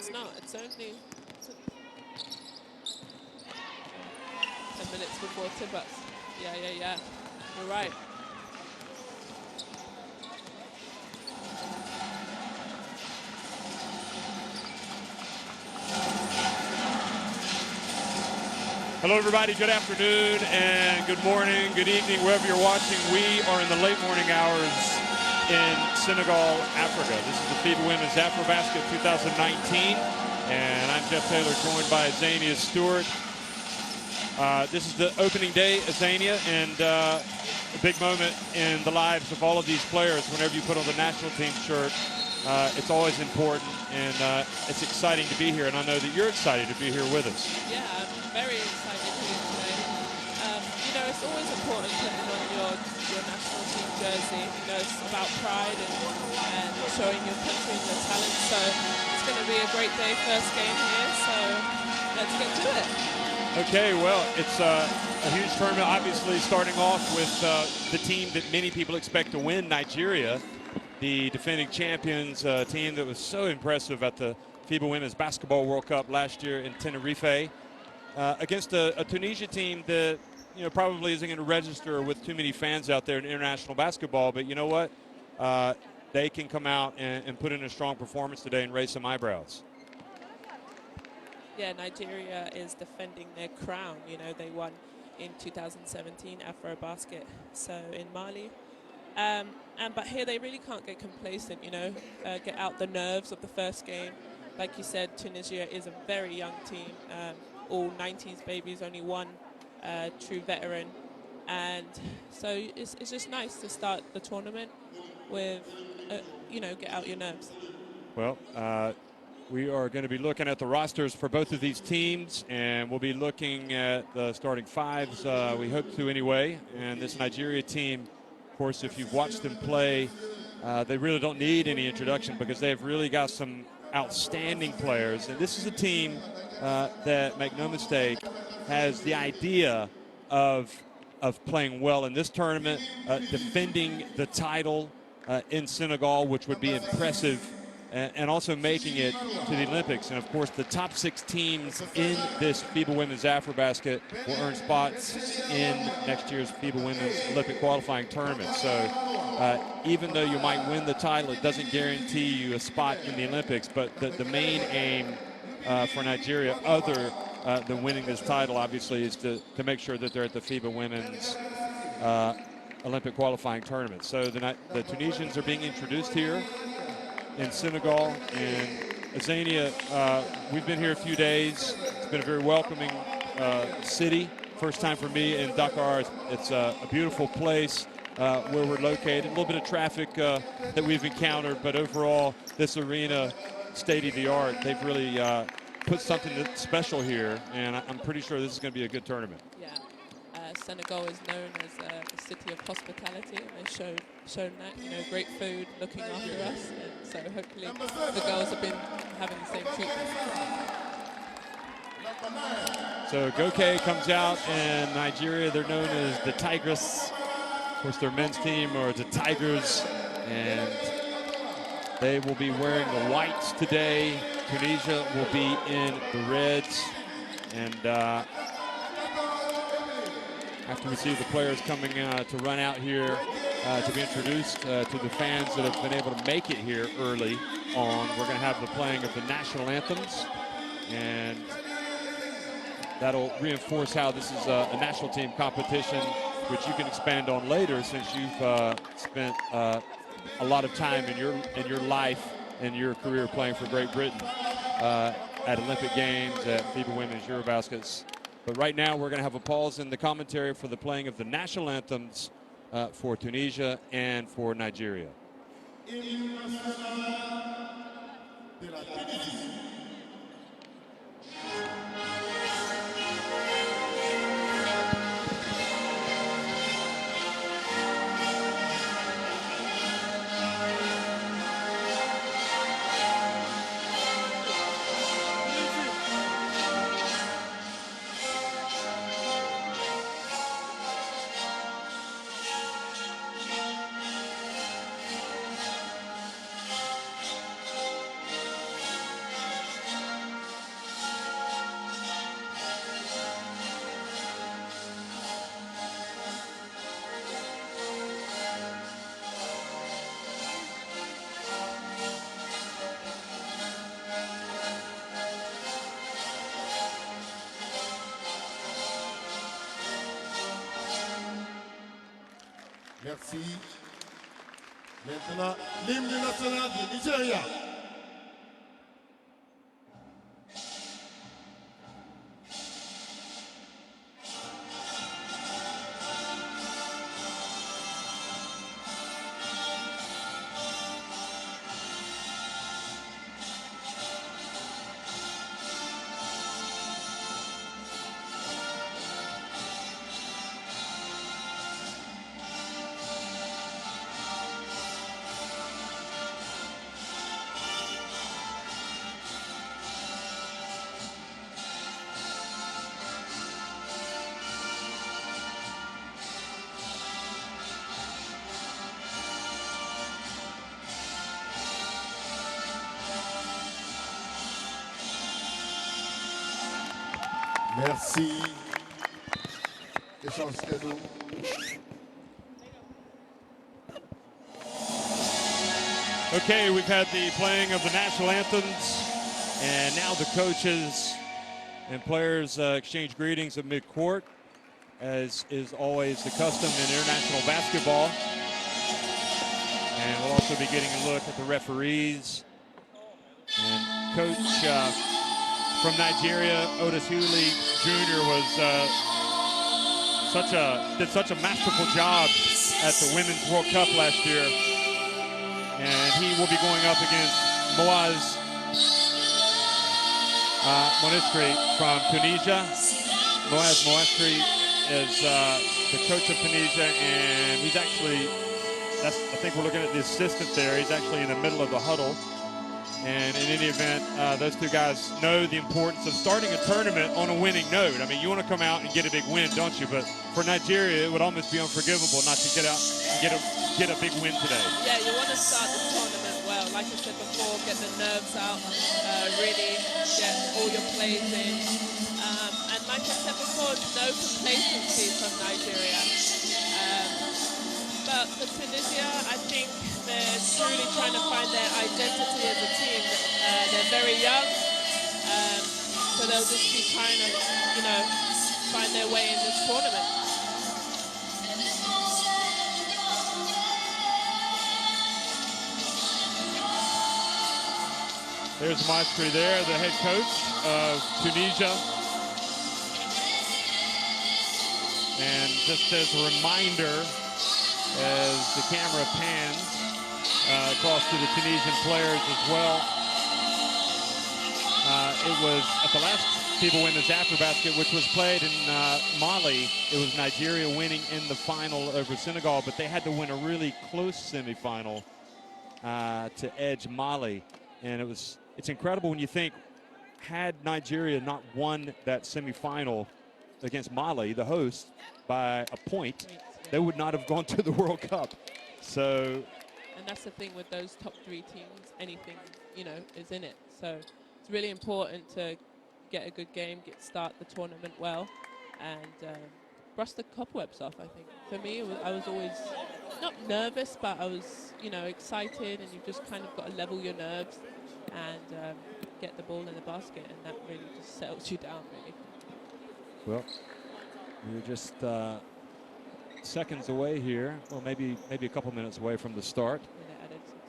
it's not. It's only 10 minutes before tip-ups. Yeah. You're right. Hello, everybody. Good afternoon and good morning, good evening, wherever you're watching. We are in the late morning hours in Senegal, Africa. This is the FIBA Women's Afrobasket 2019, and I'm Jeff Taylor, joined by Azania Stewart. This is the opening day, Azania, and a big moment in the lives of all of these players. Whenever you put on the national team shirt, it's always important, and it's exciting to be here, and I know that you're excited to be here with us. Yeah, I'm very excited here today. You know, it's always important putting on your national team jersey. You know, it's about pride and showing your country and your talent. So it's going to be a great day, first game here. So let's get to it. Okay, well, it's a huge tournament, obviously starting off with the team that many people expect to win, Nigeria, the defending champions, team that was so impressive at the FIBA Women's Basketball World Cup last year in Tenerife, against a Tunisia team that, you know, probably isn't going to register with too many fans out there in international basketball, but you know what? They can come out and put in a strong performance today and raise some eyebrows. Yeah, Nigeria is defending their crown. You know, they won in 2017 Afrobasket, so in Mali. But here they really can't get complacent, you know, get out the nerves of the first game. Like you said, Tunisia is a very young team, all 90s babies, only one true veteran. And so it's just nice to start the tournament with, you know, get out your nerves. Well, we are going to be looking at the rosters for both of these teams, and we'll be looking at the starting fives, we hope to anyway. And this Nigeria team, of course, if you've watched them play, they really don't need any introduction because they've really got some outstanding players. And this is a team that, make no mistake, has the idea of playing well in this tournament, defending the title in Senegal, which would be impressive, and also making it to the Olympics. And, of course, the top 6 teams in this FIBA Women's Afrobasket will earn spots in next year's FIBA Women's Olympic qualifying tournament. So even though you might win the title, it doesn't guarantee you a spot in the Olympics. But the main aim for Nigeria, other than winning this title, obviously, is to make sure that they're at the FIBA Women's Olympic qualifying tournament. So the Tunisians are being introduced here in Senegal, and Azania, we've been here a few days. It's been a very welcoming city. First time for me in Dakar. It's a beautiful place where we're located. A little bit of traffic that we've encountered, but overall, this arena, state-of-the-art. They've really put something that's special here, and I'm pretty sure this is going to be a good tournament. Yeah, Senegal is known as a city of hospitality, and they've shown that, you know, great food, looking after us, and so hopefully the girls have been having the same treatment. So Goke comes out, and Nigeria, they're known as the Tigers. Of course, their men's team are the Tigers, and they will be wearing the whites today. Tunisia will be in the reds, and after we see the players coming to run out here to be introduced to the fans that have been able to make it here early on, we're going to have the playing of the national anthems, and that'll reinforce how this is a national team competition, which you can expand on later, since you've spent a lot of time in your life and your career playing for Great Britain at Olympic Games, at FIBA Women's Eurobaskets. But right now we're going to have a pause in the commentary for the playing of the national anthems for Tunisia and for Nigeria. Merci. Maintenant, l'hymne national du Nigeria. Merci. Échangez-nous. Okay, we've had the playing of the national anthems, and now the coaches and players exchange greetings at mid-court, as is always the custom in international basketball. And we'll also be getting a look at the referees. And Coach from Nigeria, Otis Hewley Jr. did such a masterful job at the Women's World Cup last year. And he will be going up against Moaz Monistri from Tunisia. Moaz Monistri is the coach of Tunisia, and he's actually, I think we're looking at the assistant there. He's actually in the middle of the huddle. And in any event, those two guys know the importance of starting a tournament on a winning note. I mean, you want to come out and get a big win, don't you? But for Nigeria, it would almost be unforgivable not to get out and get a big win today. Yeah, you want to start the tournament well. Like I said before, get the nerves out, really get all your plays in. And like I said before, no complacency from Nigeria. But for Tunisia, I think they're truly trying to find their identity as a team. They're very young, so they'll just be trying to, find their way in this tournament. There's Maestri there, the head coach of Tunisia. And just as a reminder, as the camera pans across to the Tunisian players as well. It was at the last FIBA Women's Afrobasket, which was played in Mali. It was Nigeria winning in the final over Senegal, but they had to win a really close semifinal to edge Mali. And it's incredible when you think, had Nigeria not won that semifinal against Mali, the host, by a point, they would not have gone to the World Cup. So, and that's the thing with those top three teams, anything, is in it. So it's really important to get a good game, start the tournament well, and brush the cobwebs off, I think. For me, I was always not nervous, but I was, excited, and you've just kind of got to level your nerves and get the ball in the basket, and that really just settles you down, really. Well, we're just seconds away here. Well, maybe a couple minutes away from the start. Yeah, they added some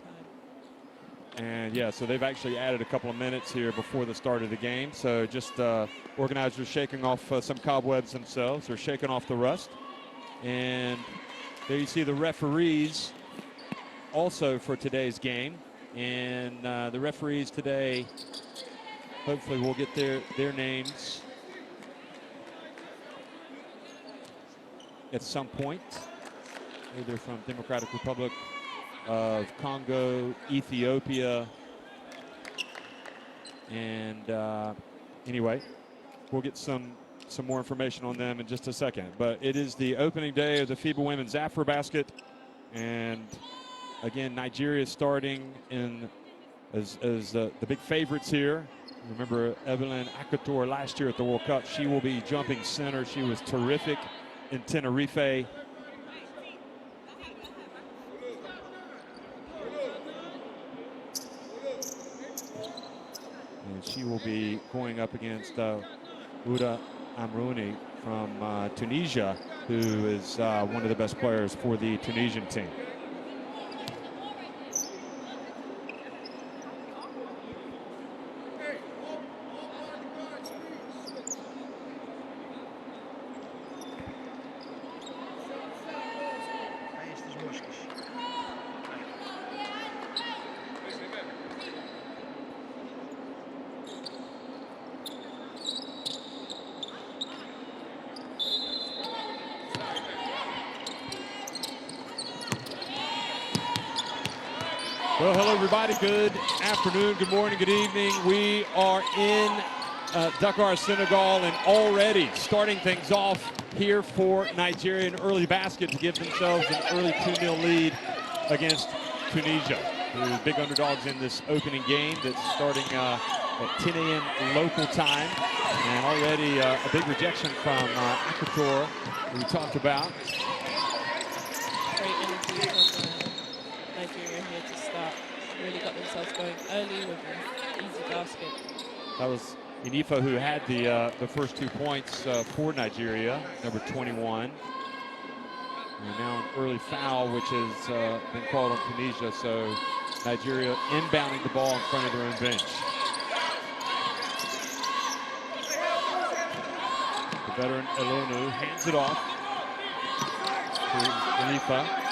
time. And yeah, so they've actually added a couple of minutes here before the start of the game. So just organizers shaking off some cobwebs themselves. They're shaking off the rust. And there you see the referees also for today's game. And the referees today, hopefully we'll get their names at some point. They're from Democratic Republic of Congo, Ethiopia, and anyway, we'll get some more information on them in just a second. But it is the opening day of the FIBA Women's Afrobasket, and again, Nigeria starting in as the big favorites here. Remember Evelyn Akator last year at the World Cup. She will be jumping center. She was terrific in Tenerife. And she will be going up against Uda Amrouni from Tunisia. who is one of the best players for the Tunisian team. Well, hello, everybody. Good afternoon, good morning, good evening. We are in Dakar, Senegal, and already starting things off here for Nigeria, an early basket to give themselves an early 2-0 lead against Tunisia, who are big underdogs in this opening game that's starting at 10 a.m. local time. And already a big rejection from Akator, who we talked about. Great energy from Nigeria here to start. Really got themselves going early with an easy basket. That was Inifa who had the first 2 points for Nigeria, number 21. And now an early foul, which has been called on Tunisia, so Nigeria inbounding the ball in front of their own bench. The veteran Elonu hands it off to Inifa.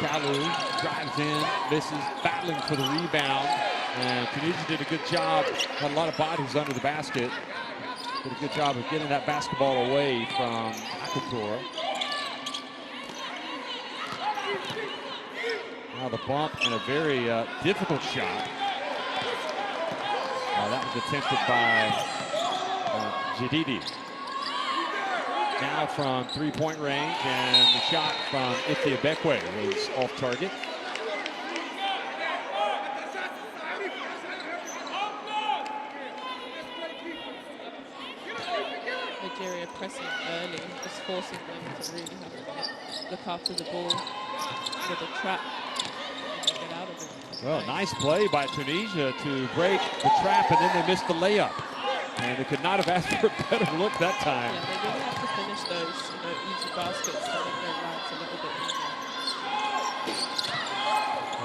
Kalu drives in, misses, battling for the rebound, and Tunisia did a good job. Had a lot of bodies under the basket. Did a good job of getting that basketball away from Akator. Now the bump and a very difficult shot. That was attempted by Jadidi. Now from three-point range, and the shot from Ifeabekwe was off target. Nigeria pressing early, just forcing them to really have to look after the ball with a trap and get out of it. Well, nice play by Tunisia to break the trap, and then they missed the layup. And they could not have asked for a better look that time. Yeah, they really have to finish those, easy baskets to make their lives a little bit easier.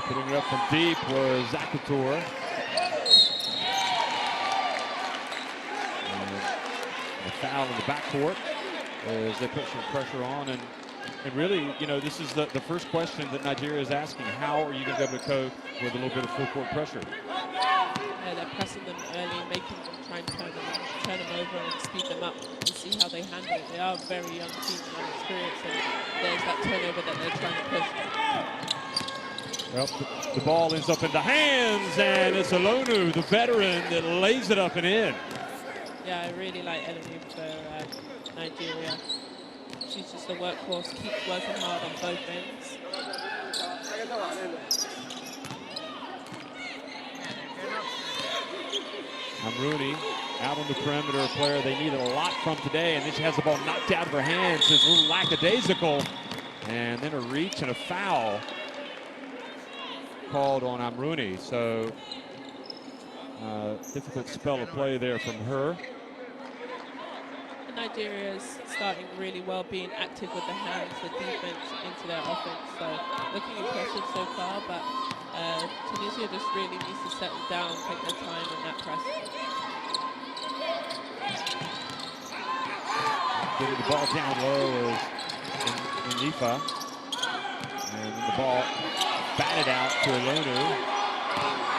Putting it up from deep was Akator. And a foul in the backcourt as they put some pressure on. And really, this is the first question that Nigeria is asking. How are you going to be able to cope with a little bit of full court pressure? Yeah, they're pressing them early, making them try and turn them over and speed them up and see how they handle it. They are a very young team, young experience, and there's that turnover that they're trying to push. Well, the ball ends up in the hands, and it's Elonu, the veteran, that lays it up and in. Yeah, I really like Elonu for Nigeria. She's just a workhorse, keeps working hard on both ends. Rooney out on the perimeter, a player they needed a lot from today, and then she has the ball knocked out of her hands. It's a little lackadaisical, and then a reach and a foul called on Amrouni. So difficult spell of play there from her. Nigeria is starting really well, being active with the hands, the defense into their offense. So looking impressive so far, but Tunisia just really needs to settle down, take their time in that press. Getting the ball down low is Inifa. And the ball batted out to Elonu.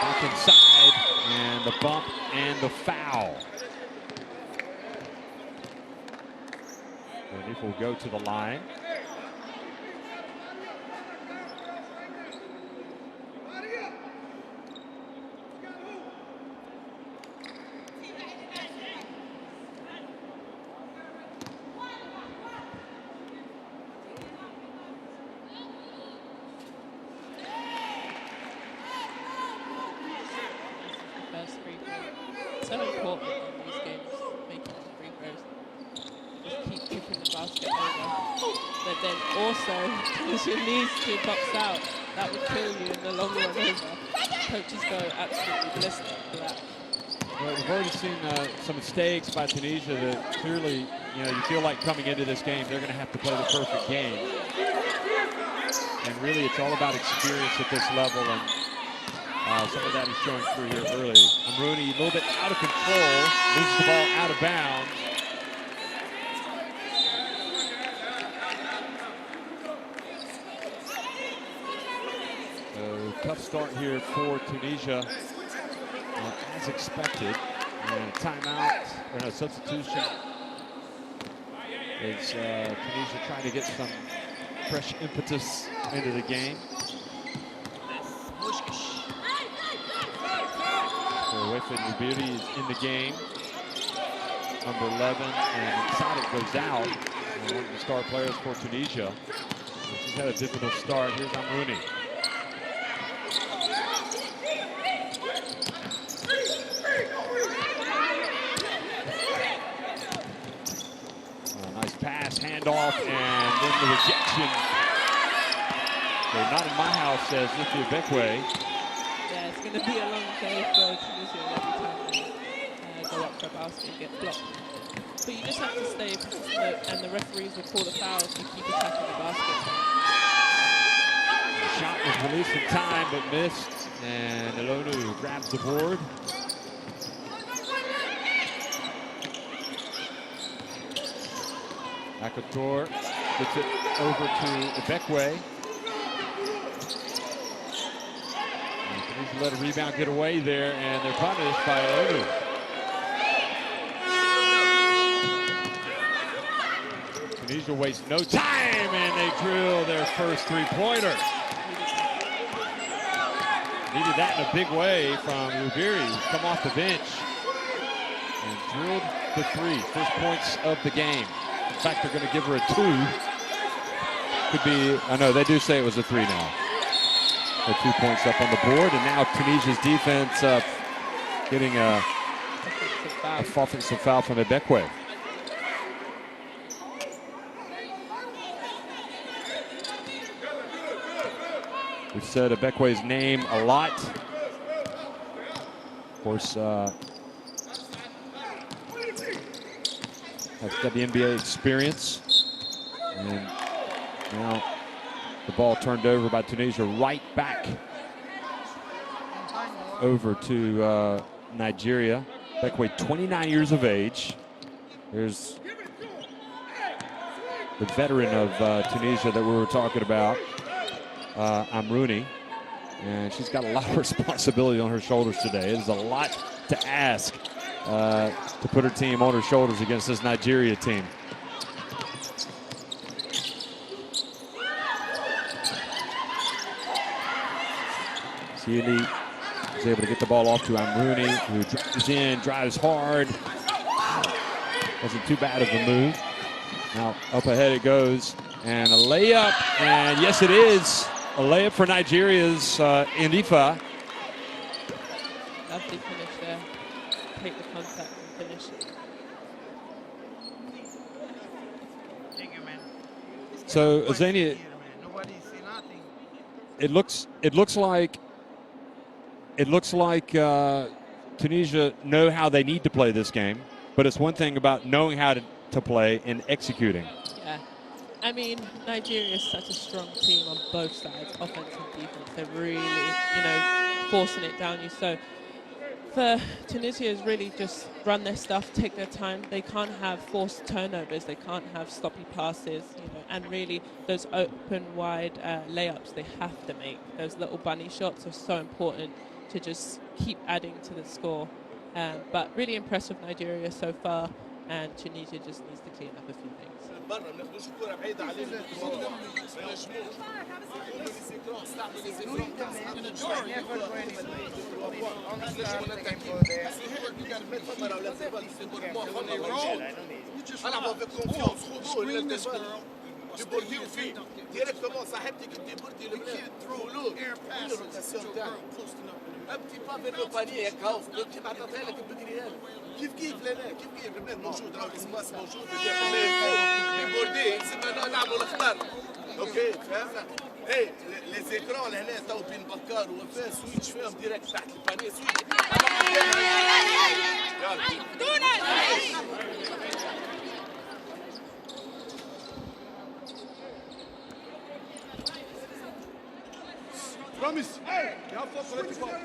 Back inside, and the bump and the foul. Inifa will go to the line. So important in these games, making the free throws. Just keep tipping the basket over. But then also, Tunisia needs to box out. That would kill you in the long run over. Coaches go absolutely ballistic for that. Well, we've already seen some mistakes by Tunisia that clearly, you feel like coming into this game, they're going to have to play the perfect game. And really, it's all about experience at this level, and some of that is showing through here early. Amrouni, a little bit out of control, loses the ball out of bounds. So, tough start here for Tunisia, as expected. And timeout, or no, substitution. Is Tunisia trying to get some fresh impetus into the game. So Wefed Ribiri is in the game. Number 11, and inside it goes out. One of the star players for Tunisia. She's had a difficult start. Here's Amrouni. Nice pass, handoff, and then the rejection. So not in my house, says Lithia Bekwe. Yeah, it's going to be a long day for Tunisia every time they go up for a basket and get blocked. But you just have to stay persistent, and the referees will call the foul if you keep attacking the basket. The shot was released in time, but missed, and Elonu grabs the board. Akator gets it over to Bekwe. Tunisia let a rebound get away there, and they're punished by Elonu. Tunisia wastes no time, and they drill their first three-pointer. Needed that in a big way from Ribiri, who's come off the bench and drilled the three. First points of the game. In fact, they're going to give her a 2. Could be, I know, they do say it was a 3 now. The 2 points up on the board, and now Tunisia's defense getting a offensive foul from Ebekwe. We've said Ebekwe's name a lot. Of course, has WNBA experience. And now the ball turned over by Tunisia, right back over to Nigeria. Bekwe, 29 years of age. There's the veteran of Tunisia that we were talking about, Amrouni. And she's got a lot of responsibility on her shoulders today. It is a lot to ask to put her team on her shoulders against this Nigeria team. Sealy is able to get the ball off to Amrouni, who drives in, drives hard. Wasn't too bad of a move. Now up ahead it goes, and a layup, and yes it is. A layup for Nigeria's Indifa. Lovely finish there. Take the contact and finish. So Azania, it looks like Tunisia know how they need to play this game, but it's one thing about knowing how to play and executing. Yeah. I mean, Nigeria is such a strong team on both sides, offense and defense. They're really, forcing it down you. So for Tunisia is really just run their stuff, take their time. They can't have forced turnovers. They can't have sloppy passes, and really those open, wide layups they have to make. Those little bunny shots are so important to just keep adding to the score. But really impressed with Nigeria so far, and Tunisia just needs to clean up a few things. un petit pas vers le panier يا كاوف كيف عطيتها لك بكريال كيف لا كيف الرماد موجود راه الاسباس موجود ديبوردي نسمى نلعبوا الاخضر اوكي فهمنا. ايه لي زيكرون اللي هنا تو بين بكار ووفاء سويتش فيهم ديريكت تحت البانيه سويتش. Promise. Hey, you have for Pre-tipoff.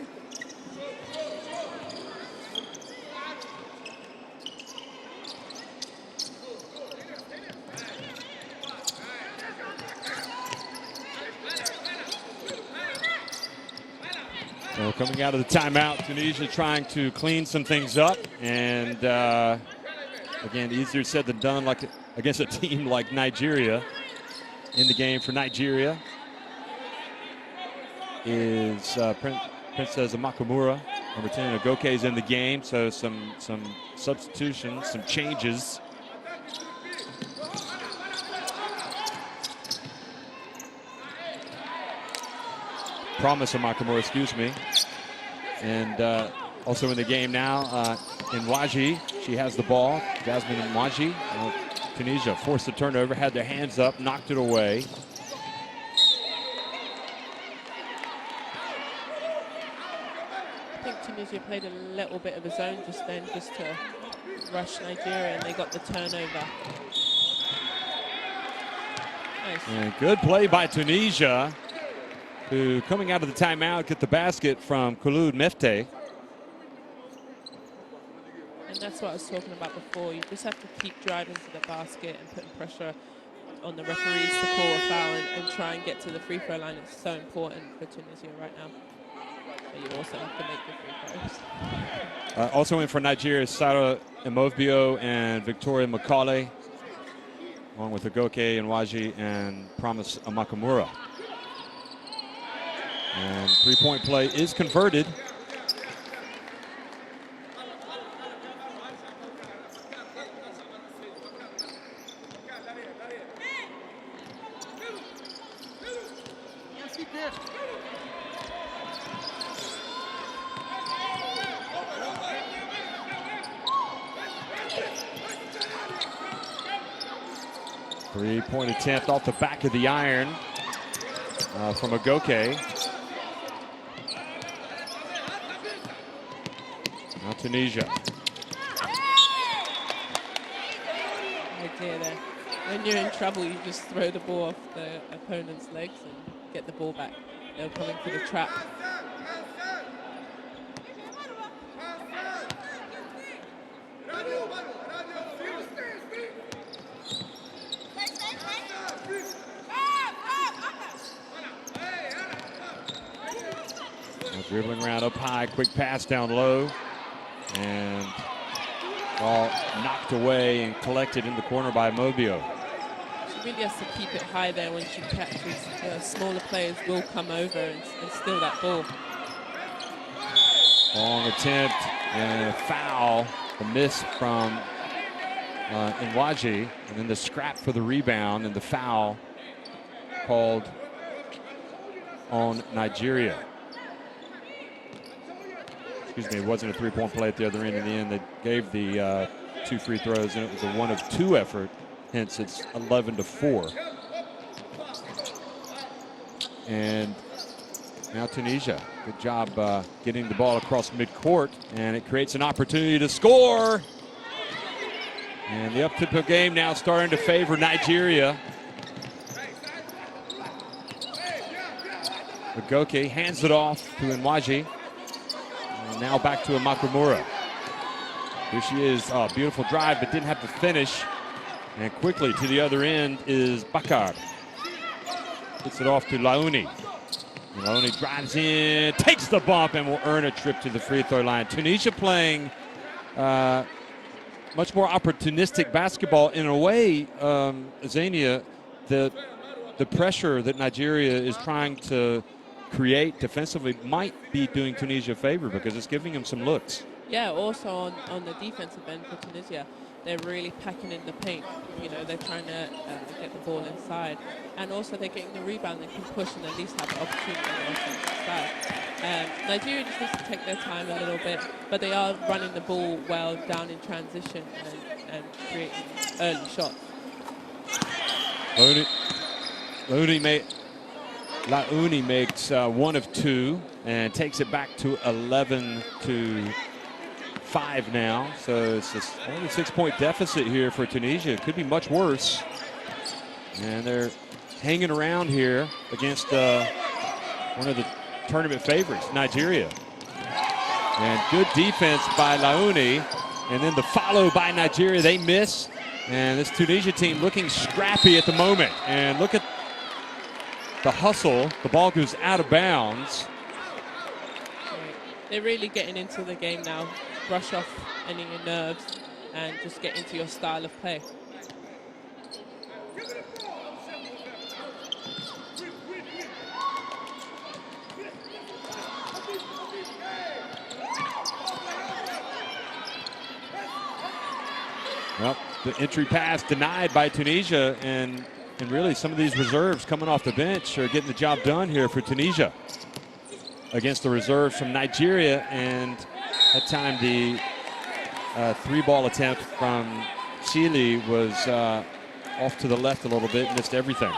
So coming out of the timeout, Tunisia trying to clean some things up. And again, easier said than done like against a team like Nigeria. In the game for Nigeria is Princess Amakamura. Number 10, Agoke is in the game. So some substitutions, some changes. Promise Amakamura, excuse me. And also in the game now, Nwaji, she has the ball. Jasmine Nwaji. Tunisia forced the turnover, had their hands up, knocked it away. I think Tunisia played a little bit of a zone just then, just to rush Nigeria, and they got the turnover. Nice. And good play by Tunisia, who coming out of the timeout get the basket from Khulud Mefte. And that's what I was talking about before. You just have to keep driving to the basket and putting pressure on the referees to call a foul and try and get to the free throw line. It's so important for Tunisia right now. But you also have to make the free throws. Also in for Nigeria, Sarah Imovio and Victoria Macaulay, along with Agoke Nwaji and Promise Amakamura. And three-point play is converted. Three-point attempt off the back of the iron from Agoke. Now Tunisia. Idea there. When you're in trouble, you just throw the ball off the opponent's legs and get the ball back. They're coming for the trap. Dribbling around up high, quick pass down low, and ball knocked away and collected in the corner by Mobio. She really has to keep it high there when she catches. Smaller players will come over and steal that ball. Long attempt and a foul, a miss from Nwaji, and then the scrap for the rebound and the foul called on Nigeria. Excuse me, it wasn't a three-point play at the other end. In the end, they gave the 2 free throws, and it was a 1 of 2 effort. Hence, it's 11-4. And now Tunisia, good job getting the ball across midcourt, and it creates an opportunity to score. And the up-tempo game now starting to favor Nigeria. Agoke hands it off to Nwaji. And now back to Amakamura. Here she is, beautiful drive, but didn't have to finish. And quickly to the other end is Bakar. Gets it off to Laouni. And Laouni drives in, takes the bump, and will earn a trip to the free throw line. Tunisia playing much more opportunistic basketball in a way, Zania, the pressure that Nigeria is trying to create defensively might be doing Tunisia a favor because it's giving them some looks. Yeah, also on the defensive end for Tunisia, they're really packing in the paint. You know, they're trying to get the ball inside. And also they're getting the rebound and can push and at least have an opportunity on the offensive side. Nigeria just needs to take their time a little bit, but they are running the ball well down in transition and creating early shots. Laouni makes one of two and takes it back to 11-5 now. So it's just only a 6-point deficit here for Tunisia. It could be much worse. And they're hanging around here against one of the tournament favorites, Nigeria. And good defense by Laouni. And then the follow by Nigeria, they miss. And this Tunisia team looking scrappy at the moment. And look at the hustle. The ball goes out of bounds. They're really getting into the game now. Brush off any nerves and just get into your style of play. Well, the entry pass denied by Tunisia, and really some of these reserves coming off the bench are getting the job done here for Tunisia against the reserves from Nigeria. And that time the three-ball attempt from Chile was off to the left a little bit, missed everything.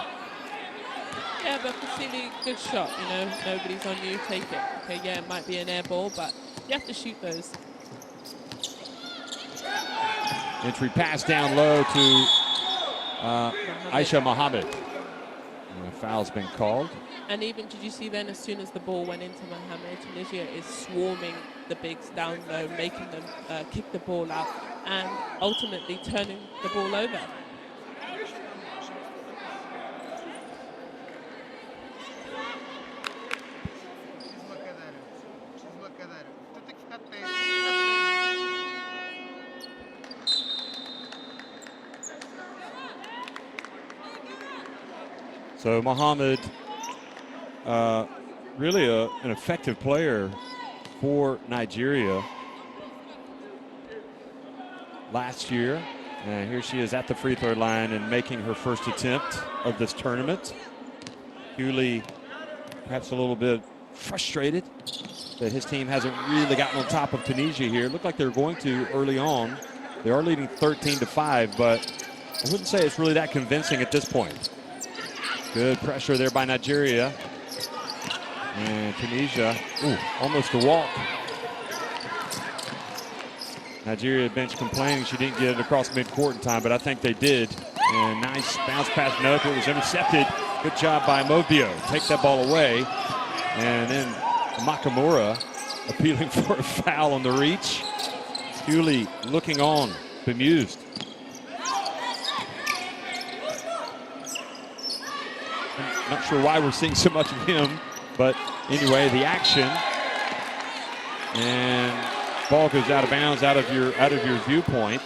Yeah, but for Chile, good shot, you know, nobody's on you, take it. Okay, yeah, it might be an air ball, but you have to shoot those. Entry pass down low to Aisha Mohammed. And a foul's been called. And even, did you see then, as soon as the ball went into Mohammed, Tunisia is swarming the bigs down low, making them kick the ball out, and ultimately turning the ball over. So Mohammed, really an effective player for Nigeria last year. And here she is at the free throw line and making her first attempt of this tournament. Hewley perhaps a little bit frustrated that his team hasn't really gotten on top of Tunisia here. Looked like they were going to early on. They are leading 13-5, but I wouldn't say it's really that convincing at this point. Good pressure there by Nigeria. And Tunisia, almost a walk. Nigeria bench complaining she didn't get it across midcourt in time, but I think they did. And nice bounce pass, no, it was intercepted. Good job by Mobio. Take that ball away. And then Makamura appealing for a foul on the reach. Hewley looking on, bemused. I'm not sure why we're seeing so much of him, but anyway, the action. And ball goes out of bounds, out of your viewpoint.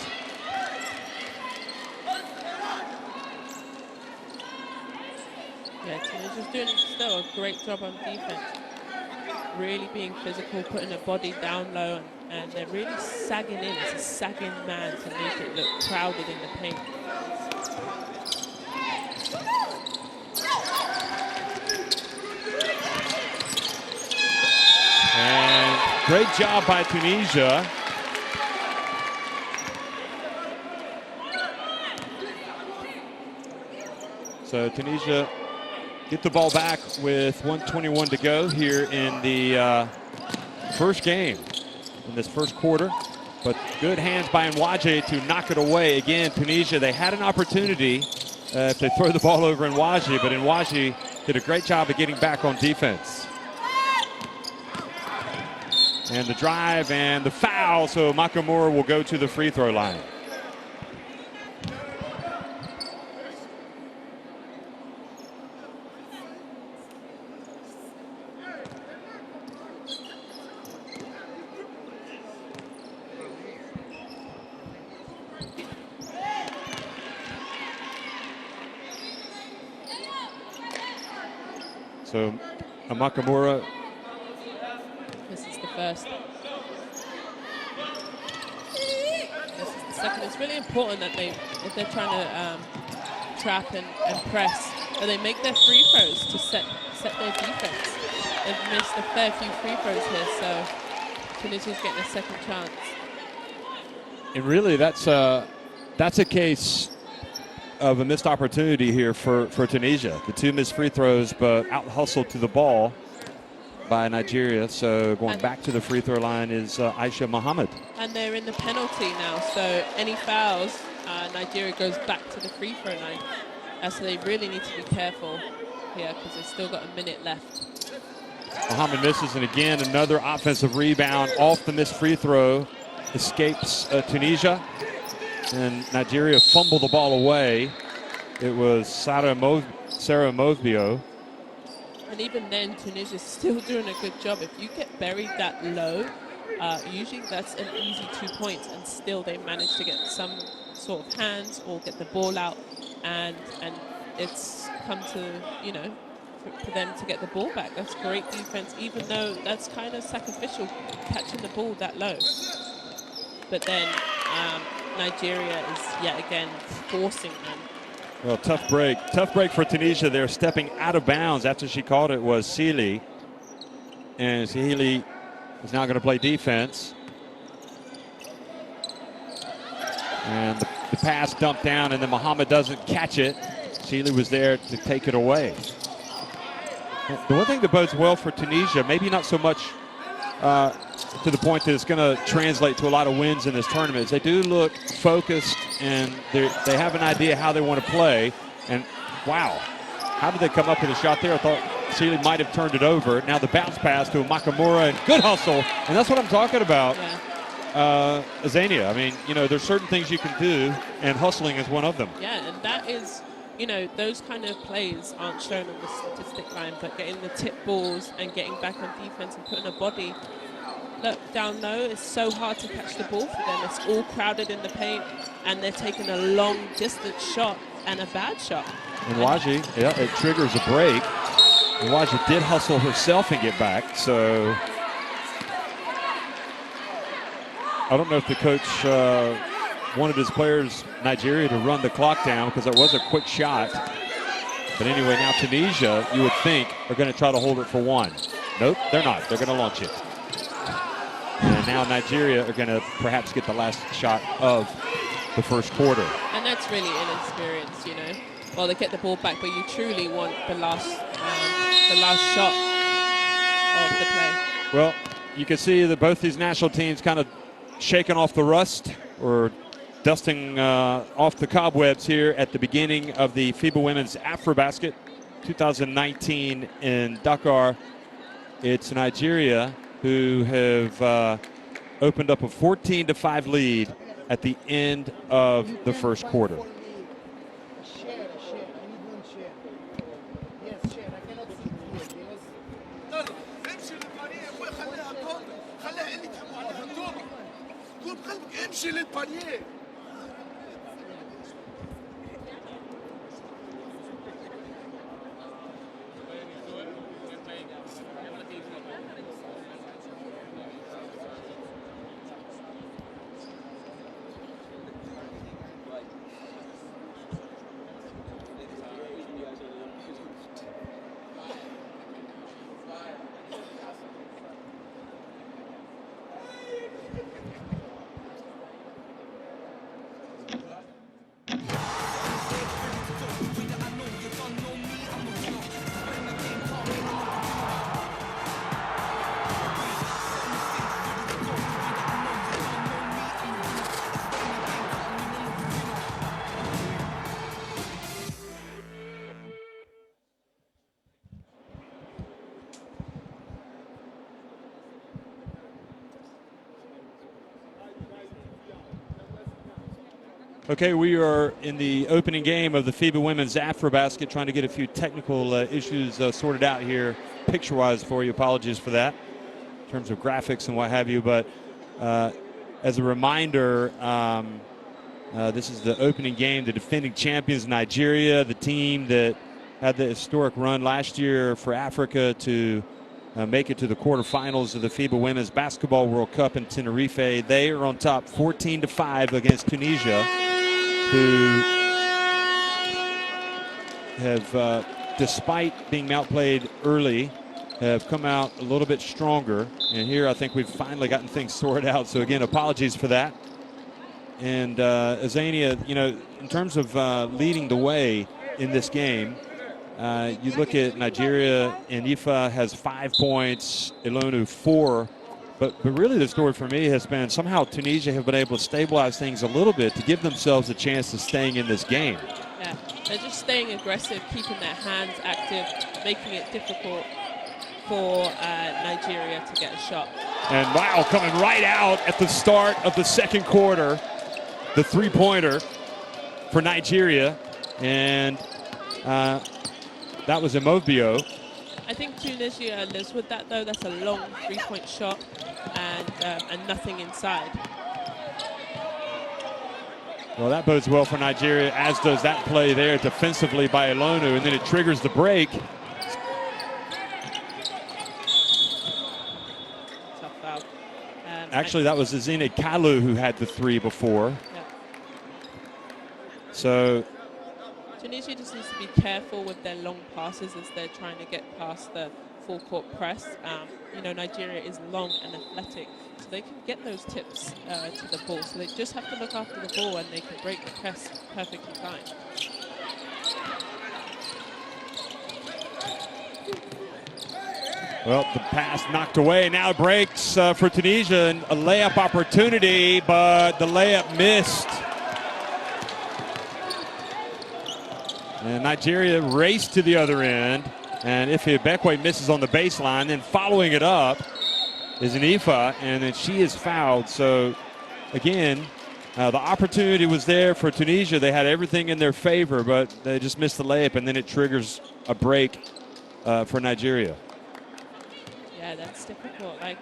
Yeah, Tunisia's doing still a great job on defense. Really being physical, putting a body down low, and they're really sagging in. It's a sagging man to make it look crowded in the paint. And great job by Tunisia. So Tunisia get the ball back with 1:21 to go here in the first game, in this first quarter. But good hands by Nwaje to knock it away. Again, Tunisia, they had an opportunity if they throw the ball over Nwaje, but Nwaje did a great job of getting back on defense. And the drive and the foul, so Makamura will go to the free throw line. So Makamura. This is the first. This is the second. It's really important that if they're trying to trap and press, that they make their free throws to set their defense. They've missed a fair few free throws here, so Tunisia's getting a second chance. And really, that's a case of a missed opportunity here for Tunisia. The 2 missed free throws, but out hustled to the ball by Nigeria. So going back to the free throw line is Aisha Muhammad. And they're in the penalty now, so any fouls, Nigeria goes back to the free throw line. So they really need to be careful here because they've still got a minute left. Muhammad misses, and again another offensive rebound off the missed free throw. Escapes Tunisia, and Nigeria fumbled the ball away. It was Sarah Movio. And even then, Tunisia's still doing a good job. If you get buried that low, usually that's an easy 2 points, and still they manage to get some sort of hands or get the ball out, and it's come to, you know, for them to get the ball back. That's great defense, even though that's kind of sacrificial, catching the ball that low. But then Nigeria is yet again forcing them. Well, tough break for Tunisia. They're stepping out of bounds after she called it was Sealy. And Sealy is now going to play defense. And the pass dumped down, and then Muhammad doesn't catch it. Sealy was there to take it away. The one thing that bodes well for Tunisia, maybe not so much to the point that it's going to translate to a lot of wins in this tournament, is they do look focused, and they have an idea how they want to play. And wow, how did they come up with a shot there? I thought Sealy might have turned it over. Now the bounce pass to Makamura, and good hustle, and that's what I'm talking about. Azania, I mean, you know, there's certain things you can do, and hustling is one of them. Yeah, and that is, you know, those kind of plays aren't shown on the statistic line, but getting the tip balls and getting back on defense and putting a body. Look, down low, it's so hard to catch the ball for them. It's all crowded in the paint, and they're taking a long distance shot and a bad shot. And Waji, yeah, it triggers a break. And Waji did hustle herself and get back, so I don't know if the coach wanted his players, Nigeria, to run the clock down because it was a quick shot. But anyway, now Tunisia, you would think, are going to try to hold it for one. Nope, they're not. They're going to launch it. And now Nigeria are going to perhaps get the last shot of the first quarter. And that's really inexperienced, you know. Well, they get the ball back, but you truly want the last shot of the play. Well, you can see that both these national teams kind of shaking off the rust or dusting off the cobwebs here at the beginning of the FIBA Women's Afrobasket 2019 in Dakar. It's Nigeria who have opened up a 14-5 lead at the end of the first quarter. Okay, we are in the opening game of the FIBA Women's Afrobasket, trying to get a few technical issues sorted out here picture-wise for you. Apologies for that in terms of graphics and what have you. But as a reminder, this is the opening game. The defending champions, Nigeria, the team that had the historic run last year for Africa to make it to the quarterfinals of the FIBA Women's Basketball World Cup in Tenerife. They are on top 14-5 against Tunisia, who have, despite being outplayed early, have come out a little bit stronger. And here I think we've finally gotten things sorted out. So again, apologies for that. And Azania, you know, in terms of leading the way in this game, you look at Nigeria, and Ifa has 5 points, Ilonu 4. But really the story for me has been somehow Tunisia have been able to stabilize things a little bit to give themselves a chance of staying in this game. Yeah, they're just staying aggressive, keeping their hands active, making it difficult for Nigeria to get a shot. And wow, coming right out at the start of the second quarter, the three-pointer for Nigeria. And that was Imobio. I think Tunisia lives with that, though. That's a long three-point shot and nothing inside. Well, that bodes well for Nigeria, as does that play there defensively by Ilonu, and then it triggers the break. Tough foul. Actually, that was Azine Kalu who had the three before. Yeah. So Tunisia just needs to be careful with their long passes as they're trying to get past the full court press. You know, Nigeria is long and athletic, so they can get those tips to the ball. So they just have to look after the ball, and they can break the press perfectly fine. well, the pass knocked away. Now breaks for Tunisia, and a layup opportunity, but the layup missed. And Nigeria raced to the other end, and Ife Bekwe misses on the baseline. Then following it up is an Ifa, and then she is fouled. So again, the opportunity was there for Tunisia. They had everything in their favor, but they just missed the layup, and then it triggers a break for Nigeria. Yeah, that's difficult. Like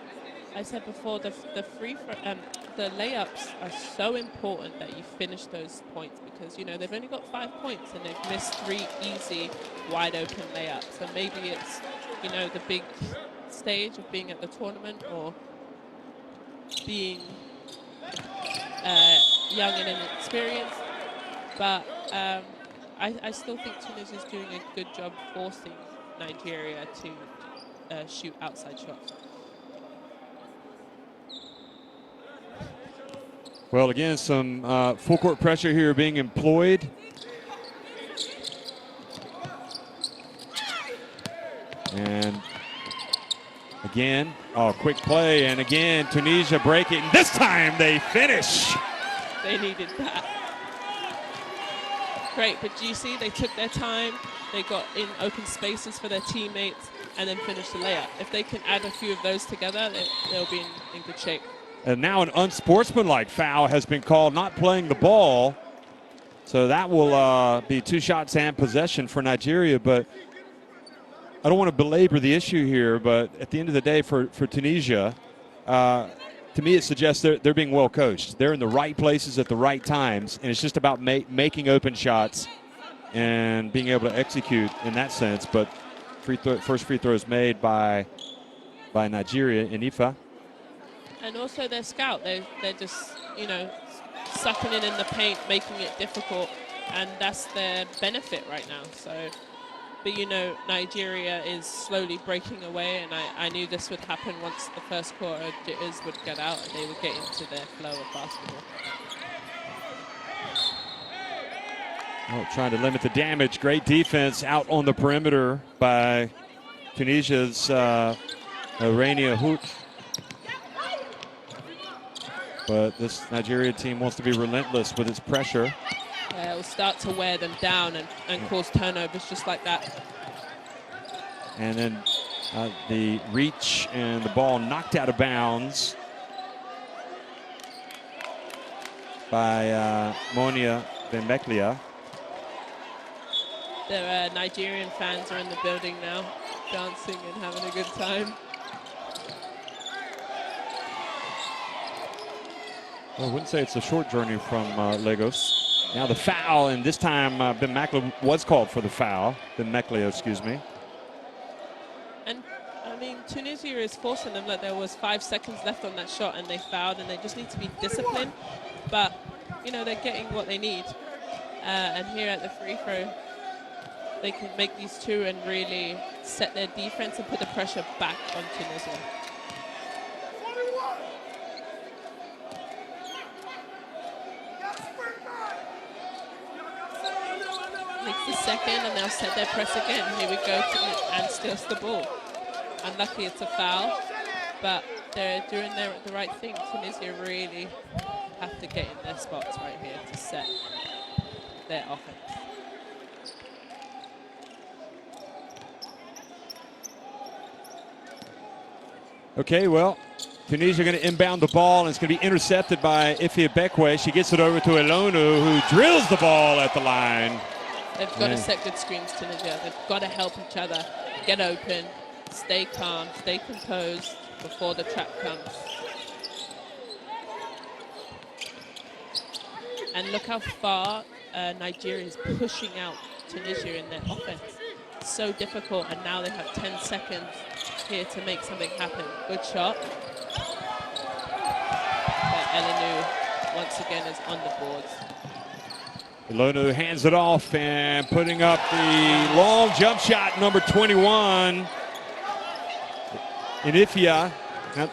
I said before, the layups are so important that you finish those points, because, you know, they've only got 5 points and they've missed 3 easy, wide open layups. So maybe it's, you know, the big stage of being at the tournament, or being young and inexperienced. But I still think Tunisia's doing a good job forcing Nigeria to shoot outside shots. Well, again, some full court pressure here being employed. And again, quick play, and again, Tunisia break it, and this time they finish. They needed that. Great, but do you see, they took their time, they got in open spaces for their teammates, and then finished the layup. If they can add a few of those together, they'll be in good shape. And now an unsportsmanlike foul has been called, not playing the ball. So that will be 2 shots and possession for Nigeria. But I don't want to belabor the issue here, but at the end of the day for Tunisia, to me it suggests they're being well coached. They're in the right places at the right times, and it's just about making open shots and being able to execute in that sense. But first free throw is made by Nigeria in Ifa. And also their scout, they're just, you know, sucking it in the paint, making it difficult, and that's their benefit right now. So, but you know, Nigeria is slowly breaking away, and I knew this would happen once the first quarter jitters would get out and they would get into their flow of basketball. Oh, trying to limit the damage. Great defense out on the perimeter by Tunisia's Rania Hout. But this Nigeria team wants to be relentless with its pressure. Yeah, it will start to wear them down and cause turnovers just like that. And then the reach and the ball knocked out of bounds by Monia Benmeklia. The Nigerian fans are in the building now, dancing and having a good time. I wouldn't say it's a short journey from Lagos. Now the foul, and this time Benmeklia was called for the foul. Benmeklia, excuse me. And I mean, Tunisia is forcing them. Like, there was 5 seconds left on that shot, and they fouled, and they just need to be disciplined. But you know, they're getting what they need. And here at the free throw, they can make these 2 and really set their defense and put the pressure back on Tunisia. makes the second, and they'll set their press again. Here we go, and steals the ball. Unlucky it's a foul, but they're doing the right thing. Tunisia really have to get in their spots right here to set their offense. Okay, well, Tunisia going to inbound the ball, and it's going to be intercepted by FIBA. She gets it over to Elonu, who drills the ball at the line. They've got to set good screens, Tunisia. They've got to help each other get open, stay calm, stay composed before the trap comes. And look how far Nigeria is pushing out Tunisia in their offense. It's so difficult, and now they have 10 seconds here to make something happen. Good shot. But Elenu, once again, is on the boards. Elonu hands it off and putting up the long jump shot, number 21. Inifia. The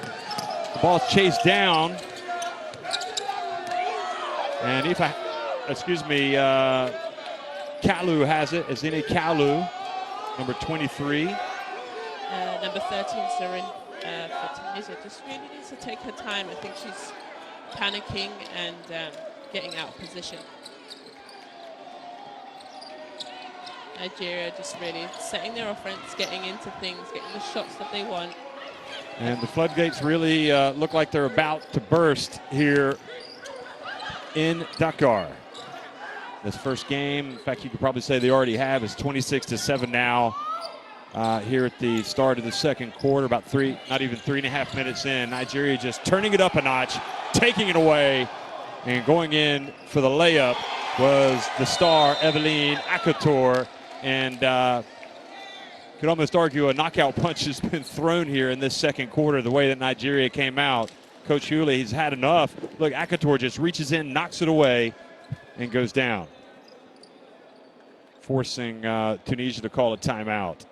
ball's chased down. And Kalu has it. Azine Kalu, number 23. Number 13, Sarin, for Tunisia, just really needs to take her time. I think she's panicking and getting out of position. Nigeria just really setting their offense, getting into things, getting the shots that they want. And the floodgates really look like they're about to burst here in Dakar. This first game, in fact, you could probably say they already have, is 26-7 now. Here at the start of the second quarter, about not even 3.5 minutes in. Nigeria just turning it up a notch, taking it away, and going in for the layup was the star, Eveline Akator. And could almost argue a knockout punch has been thrown here in this second quarter, the way that Nigeria came out. Coach Hewley, he's had enough. Look, Akator just reaches in, knocks it away, and goes down, forcing Tunisia to call a timeout.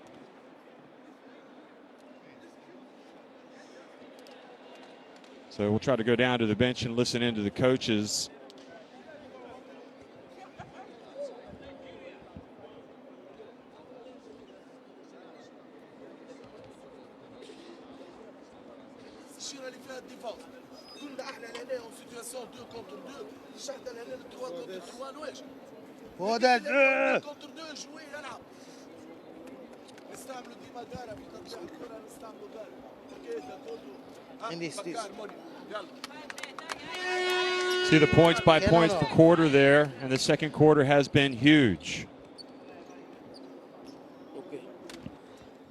So we'll try to go down to the bench and listen in to the coaches. See the points by points per quarter there, and the second quarter has been huge.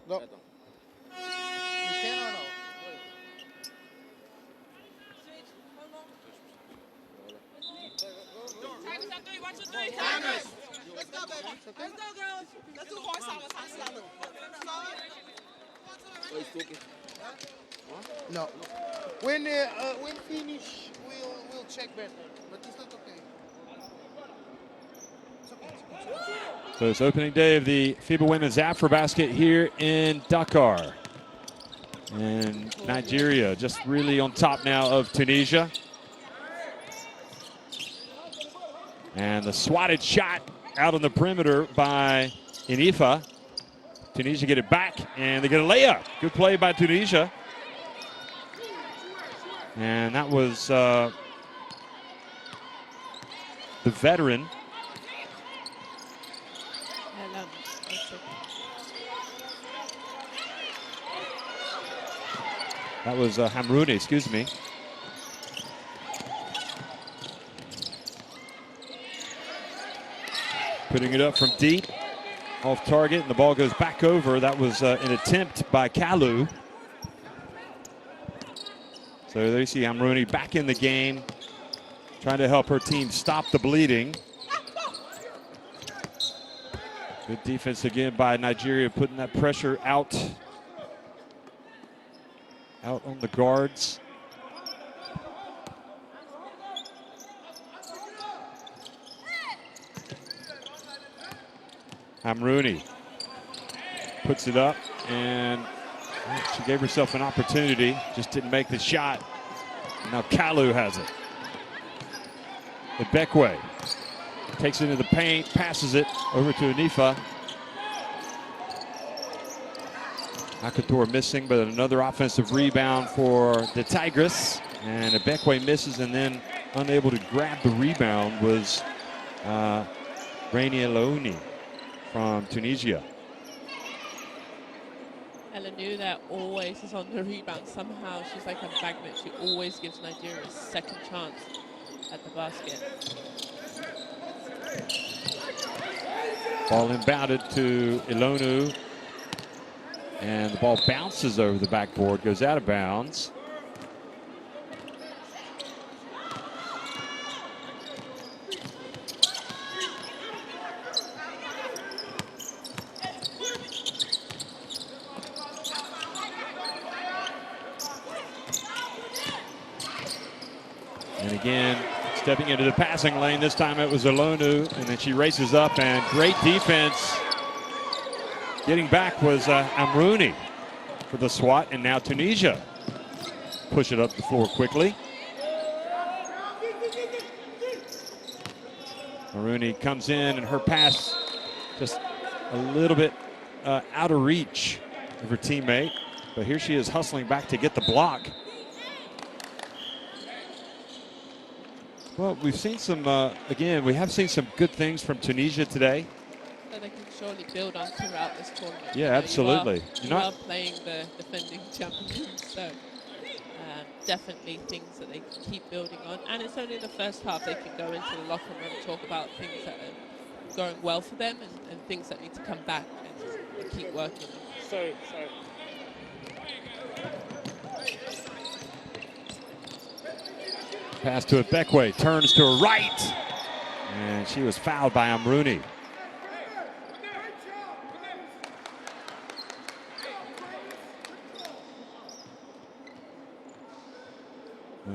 No. You can or no? No. When finish, we'll check better. But it's not okay. It's okay. It's okay. So it's opening day of the FIBA Women's Afrobasket here in Dakar. And Nigeria just really on top now of Tunisia. And the swatted shot out on the perimeter by Inifa. Tunisia get it back, and they get a layup. Good play by Tunisia. And that was the veteran. That was Hamrouni, excuse me. Putting it up from deep, off target, and the ball goes back over. That was an attempt by Kalu. So there you see Hamrouni back in the game, trying to help her team stop the bleeding. Good defense again by Nigeria, putting that pressure out on the guards. Hamrouni puts it up, and she gave herself an opportunity, just didn't make the shot. Now Kalu has it. Ibekwe takes it into the paint, passes it over to Anifa. Akator missing, but another offensive rebound for the Tigers. And Ebekwe misses, and then unable to grab the rebound was Rainy Eloni from Tunisia. Elenu there always is on the rebound. Somehow she's like a magnet. She always gives Nigeria a second chance at the basket. Ball inbounded to Ilonu. And the ball bounces over the backboard, goes out of bounds. And again, stepping into the passing lane. This time it was Ilonu, and then she races up, and great defense. Getting back was Amrouni for the swat, and now Tunisia push it up the floor quickly. Amrouni comes in, and her pass just a little bit out of reach of her teammate, but here she is hustling back to get the block. Well, we've seen some, again, we have seen some good things from Tunisia today. That they can surely build on throughout this tournament. Yeah, you know, absolutely. You are playing the defending champions, so definitely things that they can keep building on. And it's only the first half. They can go into the locker room and talk about things that are going well for them and things that need to come back and keep working. Sorry. Pass to Ebekwe, turns to her right, and she was fouled by Amrouni.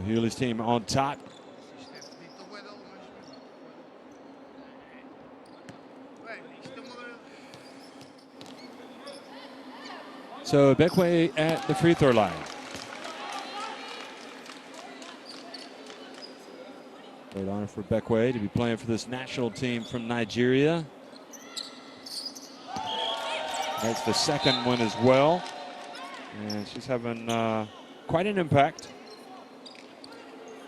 Hewley's team on top. So Ebekwe at the free throw line. Great honor for Ebekwe to be playing for this national team from Nigeria. That's the second one as well. And she's having quite an impact.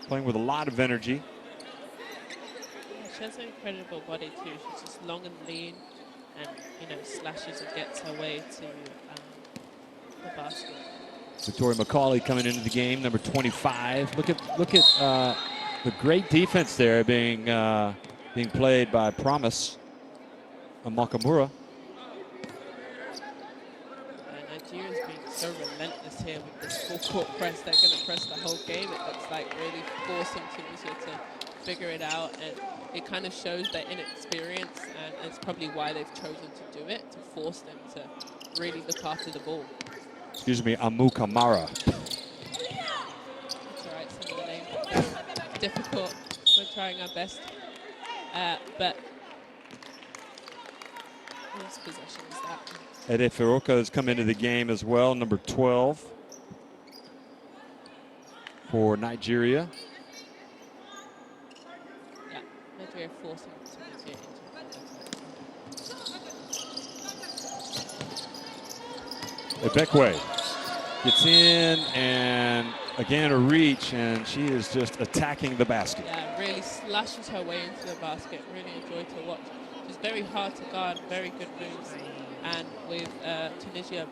Playing with a lot of energy. Yeah, she has an incredible body too. She's just long and lean, and slashes and gets her way to the basket. Victoria McCauley coming into the game, number 25. Look at the great defense there being played by Promise Amakamura. Nigeria's being so relentless here with this full court press. They're going to press the whole game. It looks like really forcing Tunisia to figure it out, and it kind of shows their inexperience, and it's probably why they've chosen to do it, to force them to really look after the ball. Excuse me, Amukamara. That's all right, some of the names are difficult. We're trying our best, but whose possession is that? Ede Feroka has come into the game as well, number 12 for Nigeria. Yeah, Nigeria forcing Tunisia into Ebekwe gets in, and again a reach, and she is just attacking the basket. Yeah, really slashes her way into the basket. Really enjoy to watch. She's very hard to guard, very good moves. And with Tunisia,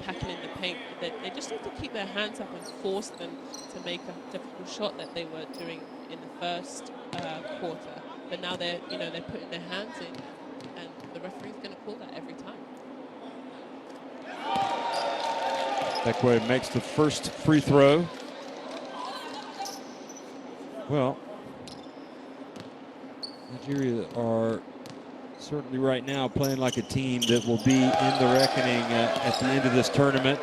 packing in the paint, they just have to keep their hands up and force them to make a difficult shot that they were doing in the first quarter. But now they're putting their hands in, and the referee's going to call that every time. Ebekwe makes the first free throw. Well, Nigeria are certainly right now playing like a team that will be in the reckoning at the end of this tournament.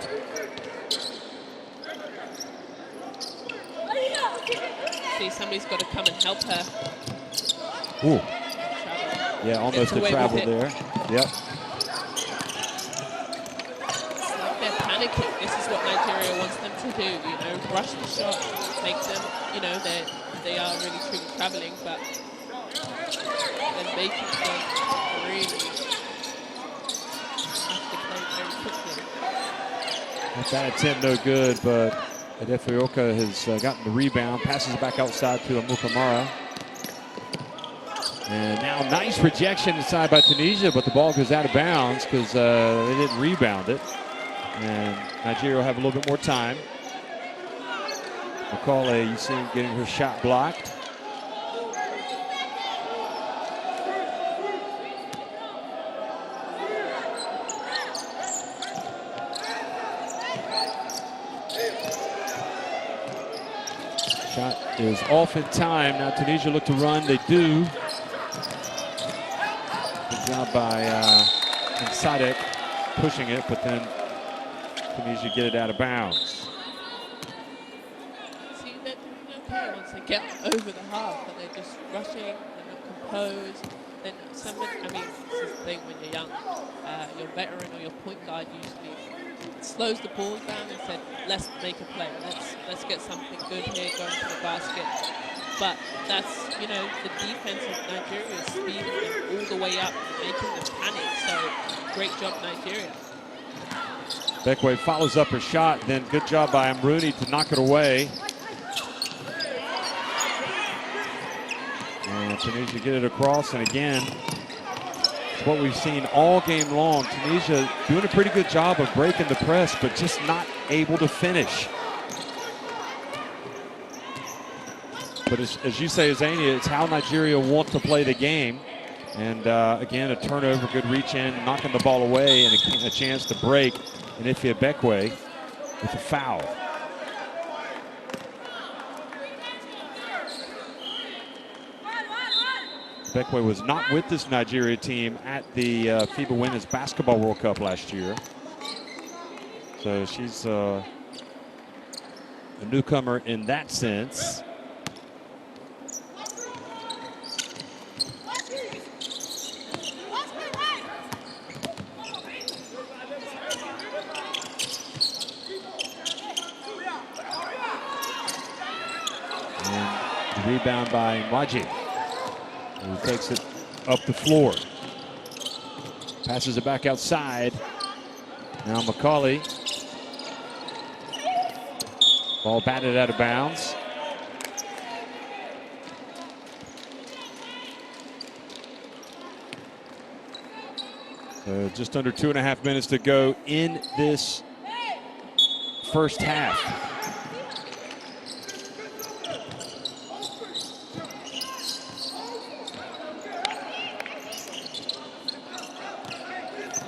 See, somebody's got to come and help her. Ooh. Yeah, almost a travel there. Yep. It's like they're panicking. This is what Nigeria wants them to do. Rush the shot, make them, they are really truly traveling, but and making them really have to play very quickly. That attempt no good, but Adefioka has gotten the rebound, passes it back outside to Amukamara. And now nice rejection inside by Tunisia, but the ball goes out of bounds because they didn't rebound it. And Nigeria will have a little bit more time. Macaulay, you see him getting her shot blocked. Shot is off in time. Now Tunisia look to run. They do. Good job by Sadek pushing it, but then Tunisia get it out of bounds. See, they're doing okay once they get over the half, but they're just rushing, they're not composed. Then somebody, I mean, this is the thing when you're young, your veteran or your point guard usually slows the ball down and said, let's make a play, let's get something good here, going to the basket. But that's, you know, the defense of Nigeria is speeding them all the way up and making them panic. So great job, Nigeria. Bekwe follows up her shot, then good job by Amruni to knock it away. And Tunisia get it across, and again, it's what we've seen all game long. Tunisia doing a pretty good job of breaking the press, but just not able to finish. But as you say, Zania, it's how Nigeria want to play the game. And again, a turnover, good reach in, knocking the ball away, and a chance to break. And Ifeah Bekwe with a foul. Bekwe was not with this Nigeria team at the FIBA Women's Basketball World Cup last year. So she's a newcomer in that sense. Rebound by Mwaji, who takes it up the floor. Passes it back outside. Now Macaulay. Ball batted out of bounds. So just under 2.5 minutes to go in this first half.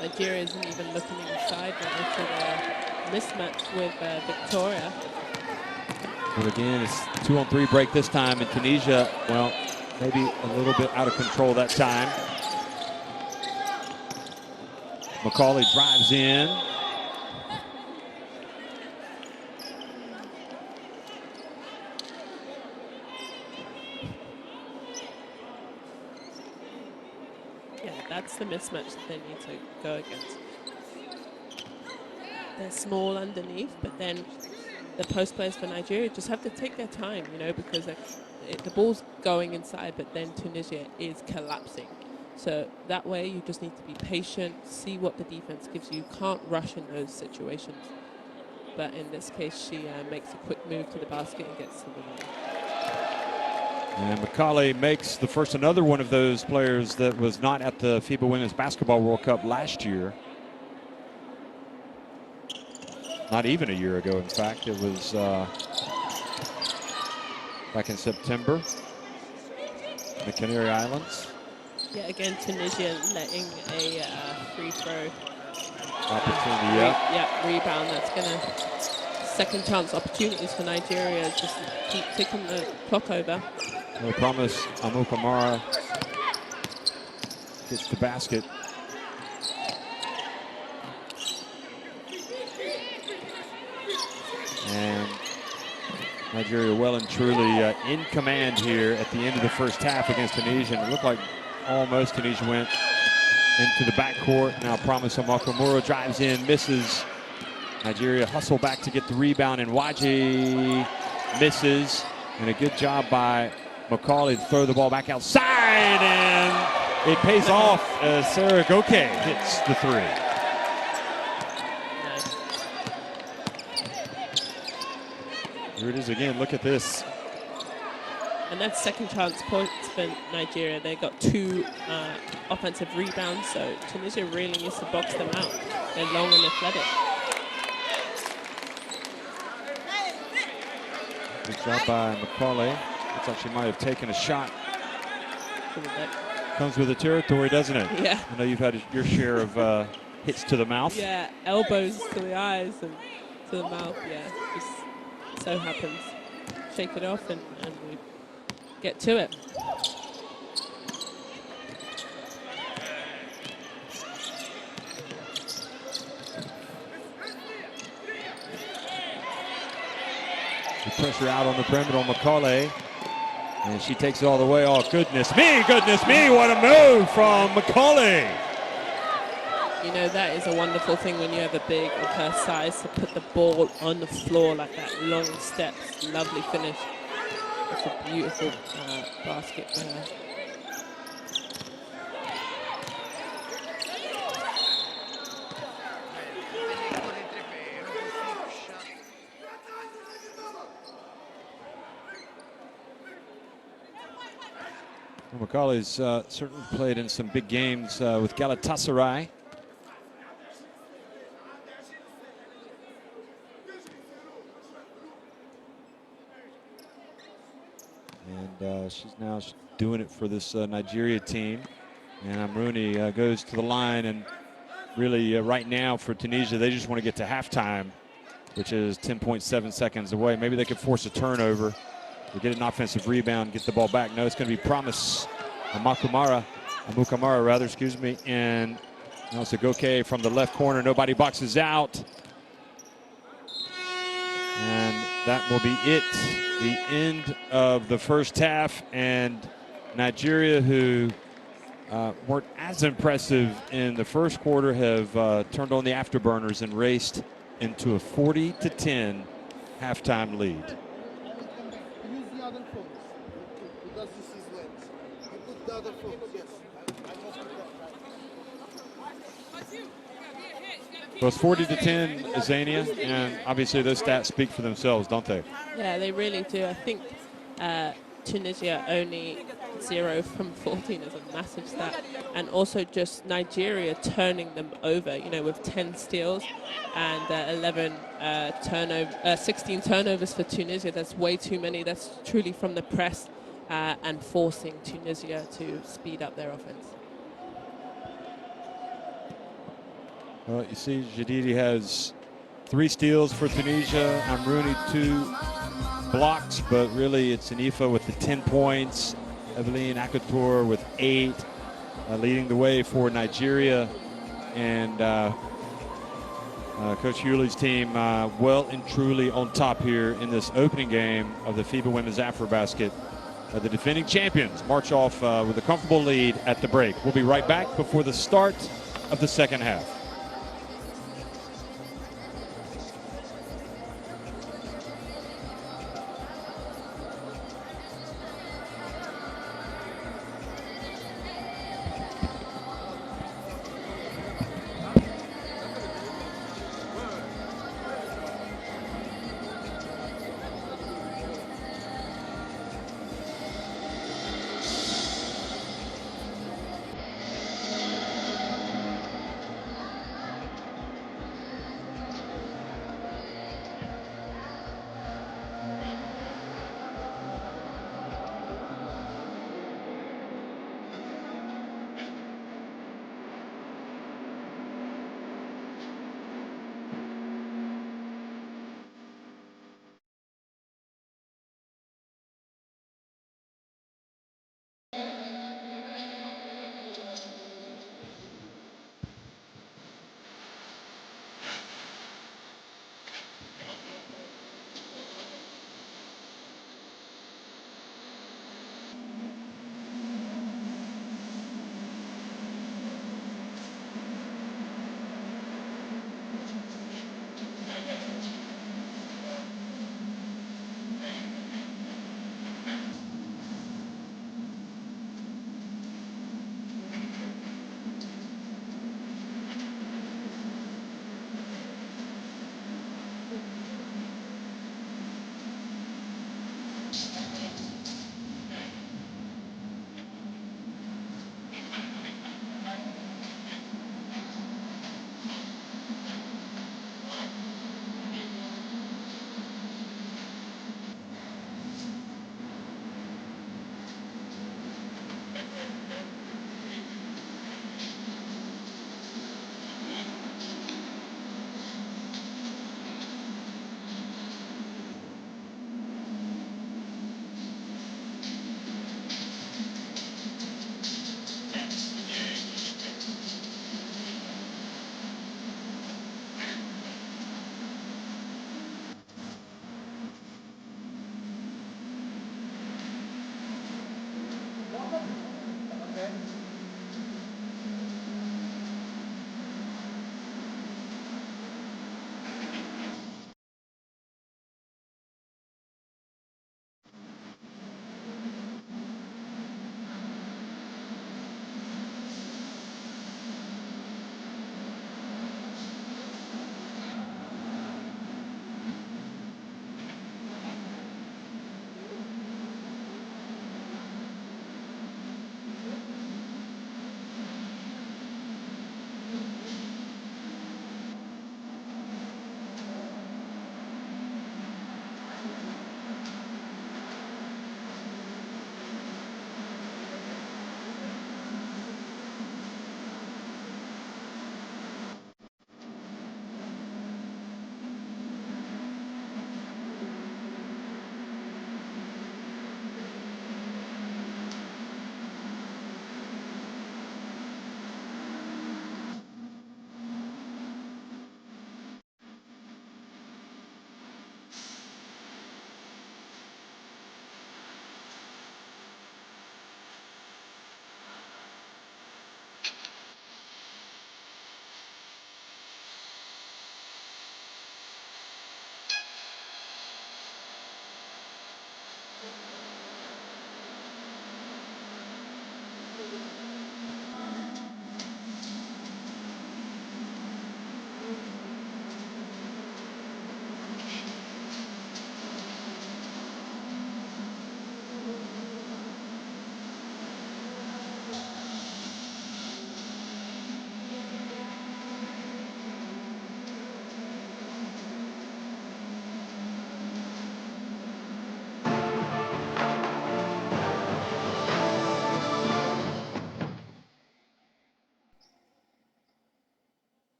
Nigeria isn't even looking inside now for the mismatch with Victoria. But again, it's 2-on-3 break this time, and Tunisia, well, maybe a little bit out of control that time. Macaulay drives in. That's the mismatch that they need to go against. They're small underneath, but then the post players for Nigeria just have to take their time, you know, because the ball's going inside, but then Tunisia is collapsing. So that way you just need to be patient, see what the defense gives you. You can't rush in those situations. But in this case, she makes a quick move to the basket and gets to the line. And Macaulay makes the first another one of those players that was not at the FIBA Women's Basketball World Cup last year. Not even a year ago, in fact. It was back in September in the Canary Islands. Yeah, again, Tunisia letting a free throw opportunity. Yeah, rebound. That's going to second chance opportunities for Nigeria. Just keep ticking the clock over. No promise. Amukamara gets the basket. And Nigeria well and truly in command here at the end of the first half against Tunisia. And it looked like almost Tunisia went into the backcourt. Now Promise Amakamura drives in, misses. Nigeria hustle back to get the rebound, and Waji misses. And a good job by Macaulay to throw the ball back outside, and it pays off as Sarah Goke hits the three. Nice. Here it is again. Look at this. And that's second chance points for Nigeria. They got 2 offensive rebounds, so Tunisia really needs to box them out. They're long and athletic. Good job by Macaulay. Looks like she might have taken a shot. Comes with the territory, doesn't it? Yeah. I know you've had your share of hits to the mouth. Yeah, elbows to the eyes and to the mouth. Yeah, just so happens. Shake it off and we get to it. The pressure out on the perimeter on Macaulay. And she takes it all the way. Oh, goodness me, what a move from Macaulay. You know, that is a wonderful thing when you have a big of her size to put the ball on the floor like that. Long steps, lovely finish. It's a beautiful basket for her. Macaulay's certainly played in some big games with Galatasaray. And she's now doing it for this Nigeria team. And Amrouni goes to the line, and really right now for Tunisia, they just want to get to halftime, which is 10.7 seconds away. Maybe they could force a turnover. They get an offensive rebound, get the ball back. No, it's going to be Promise Amukamara rather, excuse me. And now it's a Goke from the left corner. Nobody boxes out. And that will be it. The end of the first half. And Nigeria, who weren't as impressive in the first quarter, have turned on the afterburners and raced into a 40-10 halftime lead. So it's 40-10, Zania, and obviously those stats speak for themselves, don't they? Yeah, they really do. I think Tunisia only 0 from 14 is a massive stat. And also just Nigeria turning them over, you know, with 10 steals and 16 turnovers for Tunisia. That's way too many. That's truly from the press and forcing Tunisia to speed up their offense. Well, you see, Jadidi has 3 steals for Tunisia. Amrouni 2 blocks, but really it's Anifa with the 10 points. Eveline Akator with 8, leading the way for Nigeria. And Coach Hewley's team well and truly on top here in this opening game of the FIBA Women's Afrobasket. The defending champions march off with a comfortable lead at the break. We'll be right back before the start of the second half.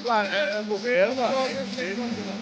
Guarda, è ferma.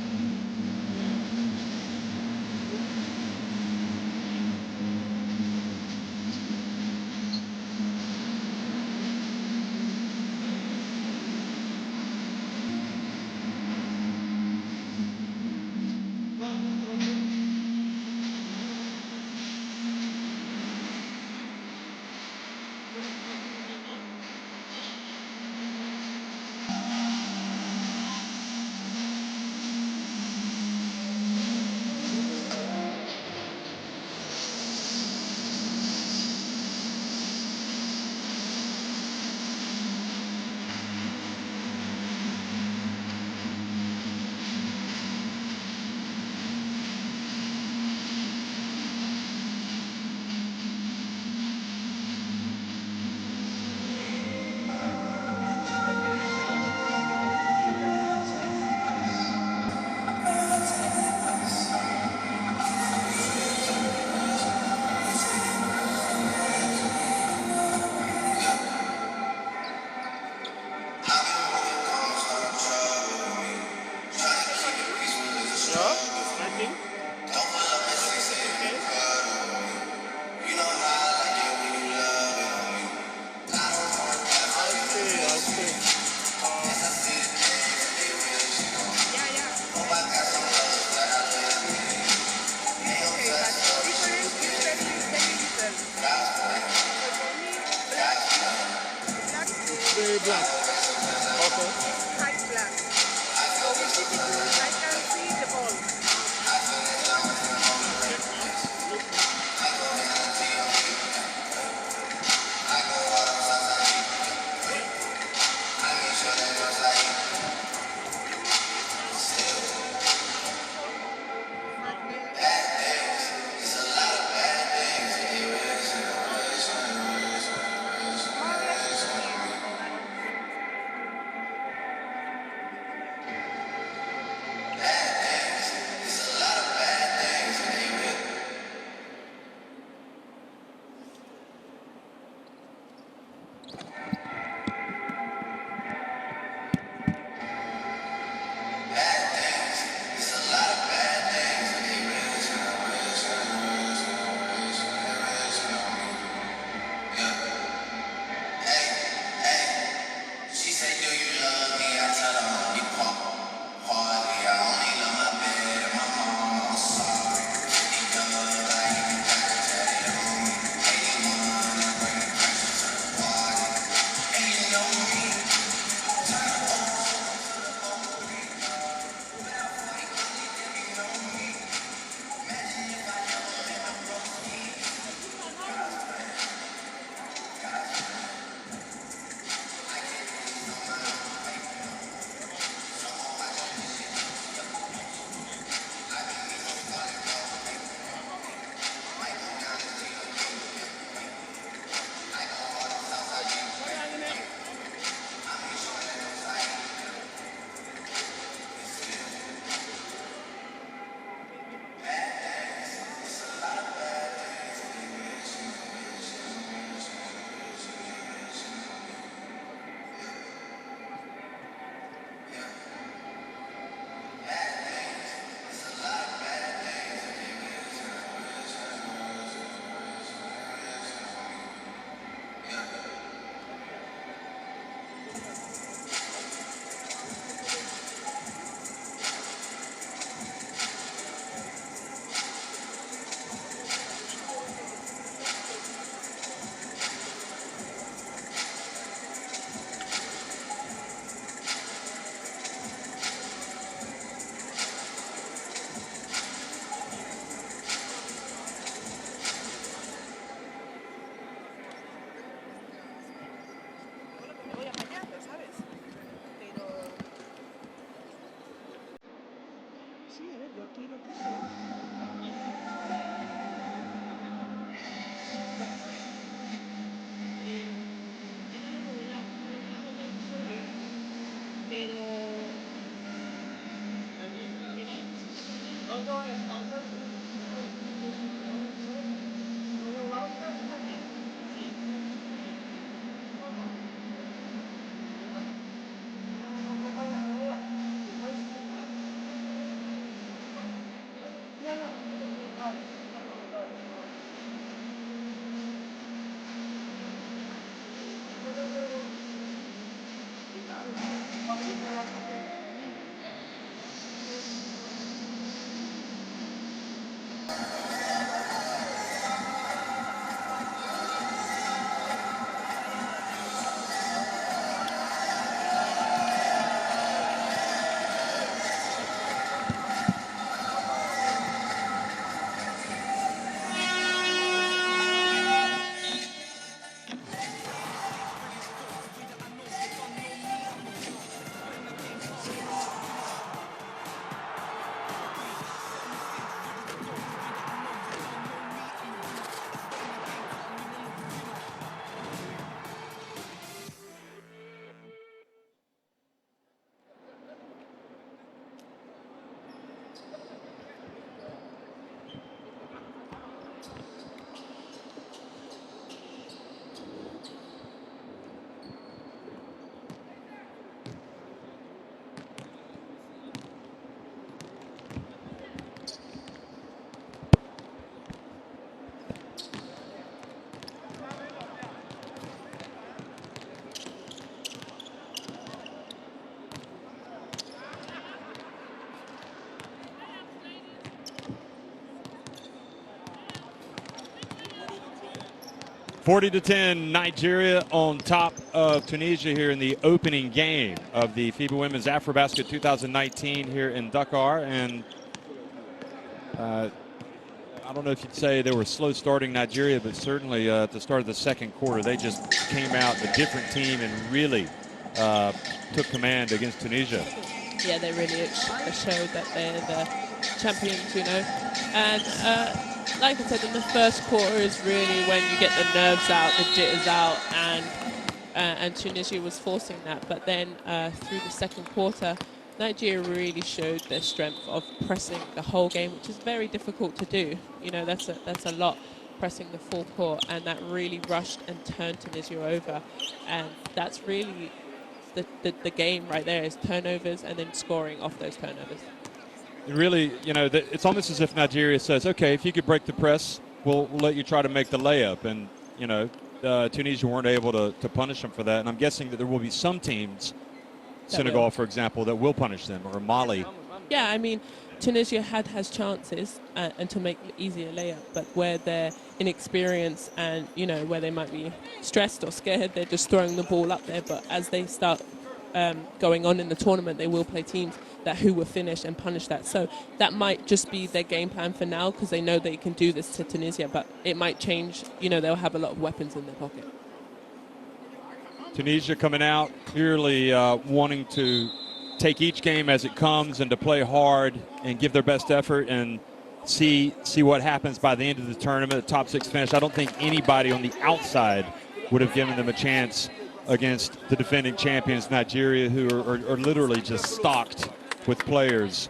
Very black. Okay. High black. So we keep it cool. I can see the ball. 40-10, Nigeria on top of Tunisia here in the opening game of the FIBA Women's Afrobasket 2019 here in Dakar. And I don't know if you'd say they were slow starting Nigeria, but certainly at the start of the second quarter, they just came out a different team and really took command against Tunisia. Yeah, they really showed that they're the champions, you know. And like I said, in the first quarter is really when you get the nerves out, the jitters out, and Tunisia was forcing that. But then through the second quarter, Nigeria really showed their strength of pressing the whole game, which is very difficult to do. You know, that's a lot, pressing the full court, and that really rushed and turned Tunisia over. And that's really the game right there, is turnovers and then scoring off those turnovers. Really, you know, it's almost as if Nigeria says, okay, if you could break the press, we'll let you try to make the layup. And, you know, Tunisia weren't able to punish them for that. And I'm guessing that there will be some teams, Senegal, for example, that will punish them, or Mali. Yeah, I mean, Tunisia has chances and to make easier layup, but where they're inexperienced and, you know, where they might be stressed or scared, they're just throwing the ball up there. But as they start going on in the tournament, they will play teams who will finish and punish that. So that might just be their game plan for now, because they know they can do this to Tunisia, but it might change. You know, they'll have a lot of weapons in their pocket. Tunisia coming out clearly wanting to take each game as it comes and to play hard and give their best effort and see what happens by the end of the tournament, the top 6 finish. I don't think anybody on the outside would have given them a chance against the defending champions, Nigeria, who are literally just stocked with players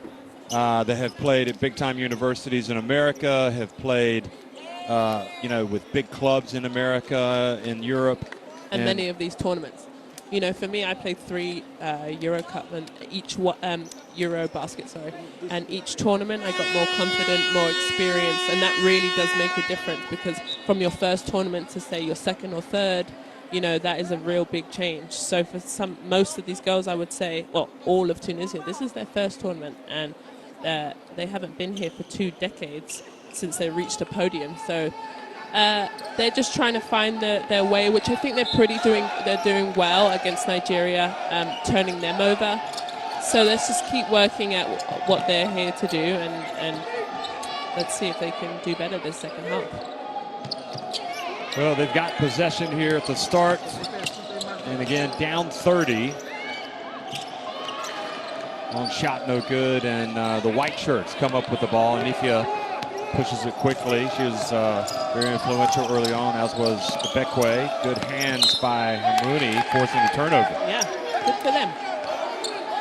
that have played at big-time universities in America, have played, you know, with big clubs in America, in Europe. And many of these tournaments. You know, for me, I played 3 Euro Cup and Eurobasket, and each tournament I got more confident, more experience, and that really does make a difference, because from your first tournament to, say, your second or third, you know, that is a real big change. So for most of these girls, I would say, well, all of Tunisia, this is their first tournament, and they haven't been here for 2 decades since they reached a podium. So they're just trying to find their way, which I think they're doing well against Nigeria, turning them over. So let's just keep working at what they're here to do, and let's see if they can do better this second half. Well, they've got possession here at the start, and again down 30. Long shot, no good, and the white shirts come up with the ball. And Nifia pushes it quickly. She was very influential early on, as was Bekwe. Good hands by Hamouni, forcing the turnover. Yeah, good for them.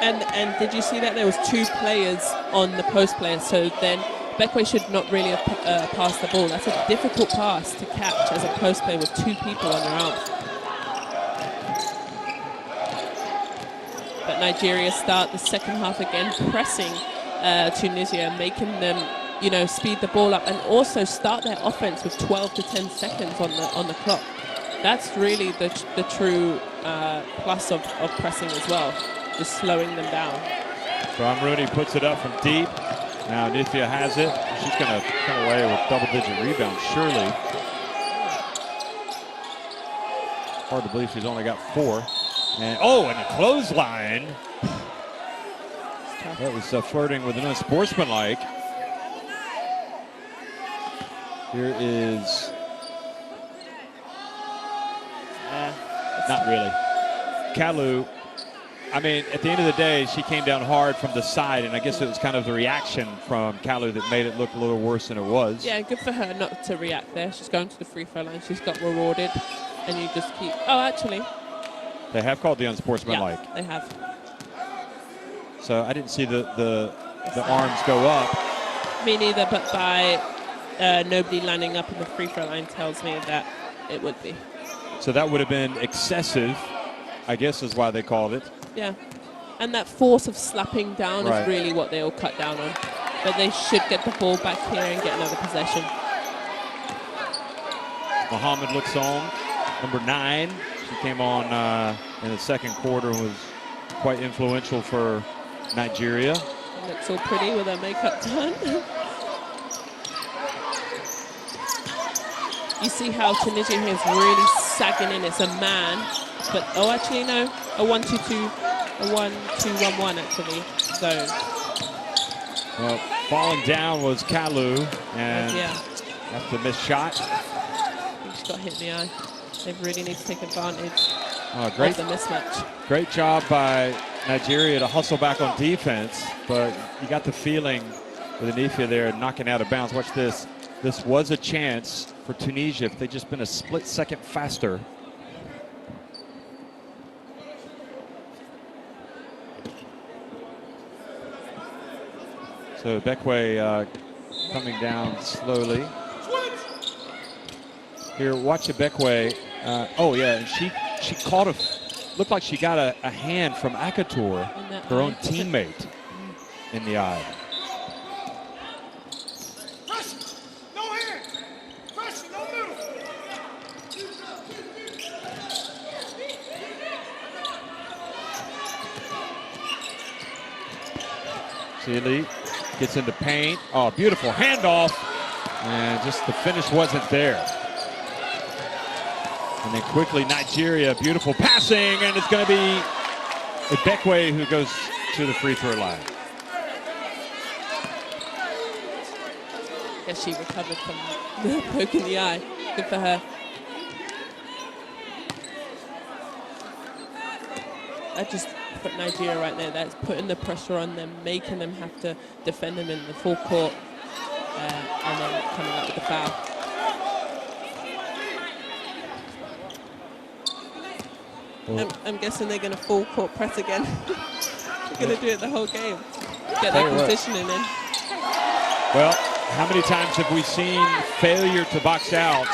And did you see that there was 2 players on the post player? So then Bekwe should not really have passed the ball. That's a difficult pass to catch as a post player with 2 people on your arms. But Nigeria start the second half again, pressing Tunisia, making them, you know, speed the ball up, and also start their offense with 12 to 10 seconds on the clock. That's really the true plus of pressing as well, just slowing them down. Rooney puts it up from deep. Now Nifia has it. She's going to come away with double-digit rebounds, surely. Hard to believe she's only got 4. And a clothesline. That was flirting with an unsportsmanlike. Here is... not really. Kalu. I mean, at the end of the day, she came down hard from the side, and I guess it was kind of the reaction from Kalu that made it look a little worse than it was. Yeah, good for her not to react there. She's going to the free throw line. She's got rewarded, and you just keep... Oh, actually... They have called the unsportsmanlike. Yeah, they have. So I didn't see the arms go up. Me neither, but by nobody landing up in the free throw line tells me that it would be. So that would have been excessive, I guess is why they called it. Yeah, and that force of slapping down Right. is really what they'll cut down on. But they should get the ball back here and get another possession. Muhammad looks on, number 9. She came on in the second quarter and was quite influential for Nigeria. Looks all pretty with her makeup done. You see how Tunisia is really sagging in. It's a man, but actually no, a 1-2-2, a 1-2-1-1 actually zone. Well, falling down was Kalu, and Yeah, that's a missed shot. I think she got hit in the eye. They really need to take advantage of Great, the mismatch. great job by Nigeria to hustle back on defense, but you got the feeling with Anifia there knocking out of bounds. Watch this. This was a chance for Tunisia if they'd just been a split second faster. So Bekwe coming down slowly. Here, watch Bekwe. Oh yeah, and she caught looked like she got a hand from Akator, her own teammate, in the eye. Sealy gets into paint. Oh, beautiful handoff. And just the finish wasn't there. And then quickly Nigeria, beautiful passing, and it's going to be Bekwe who goes to the free throw line. Yeah, she recovered from the poke in the eye. Good for her. I just put Nigeria right there. That's putting the pressure on them, making them have to defend them in the full court, and then coming up with the foul. I'm guessing they're going to full court press again. They're going to do it the whole game. Get their positioning in. Well, how many times have we seen failure to box out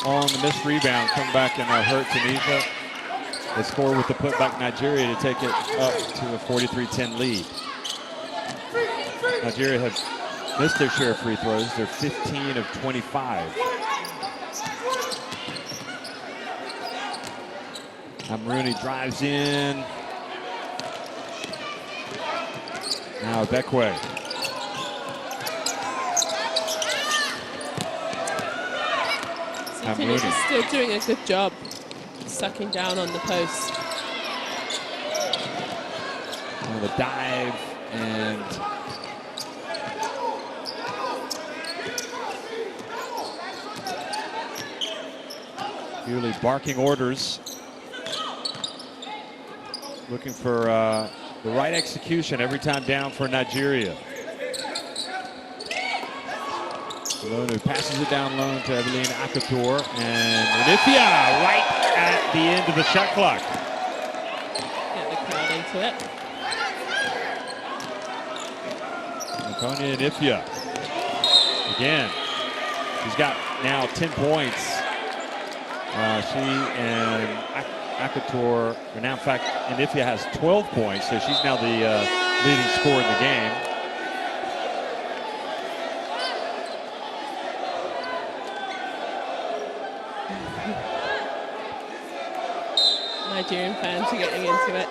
on the missed rebound come back and hurt Tunisia? They score with the putback Nigeria to take it up to a 43-10 lead. Nigeria have missed their share of free throws. They're 15 of 25. Rooney drives in. Now Bekwe. Tunisia's still doing a good job sucking down on the post. The dive and Hewley barking orders. Looking for the right execution every time down for Nigeria. Lonu passes it down low to Evelyn Akator, and Anifia right at the end of the shot clock. Get the crowd into it. Antonia Anifia again. She's got now 10 points. She and Akator, or now in fact Anifia has 12 points, so she's now the leading scorer in the game. Nigerian fans are getting into it.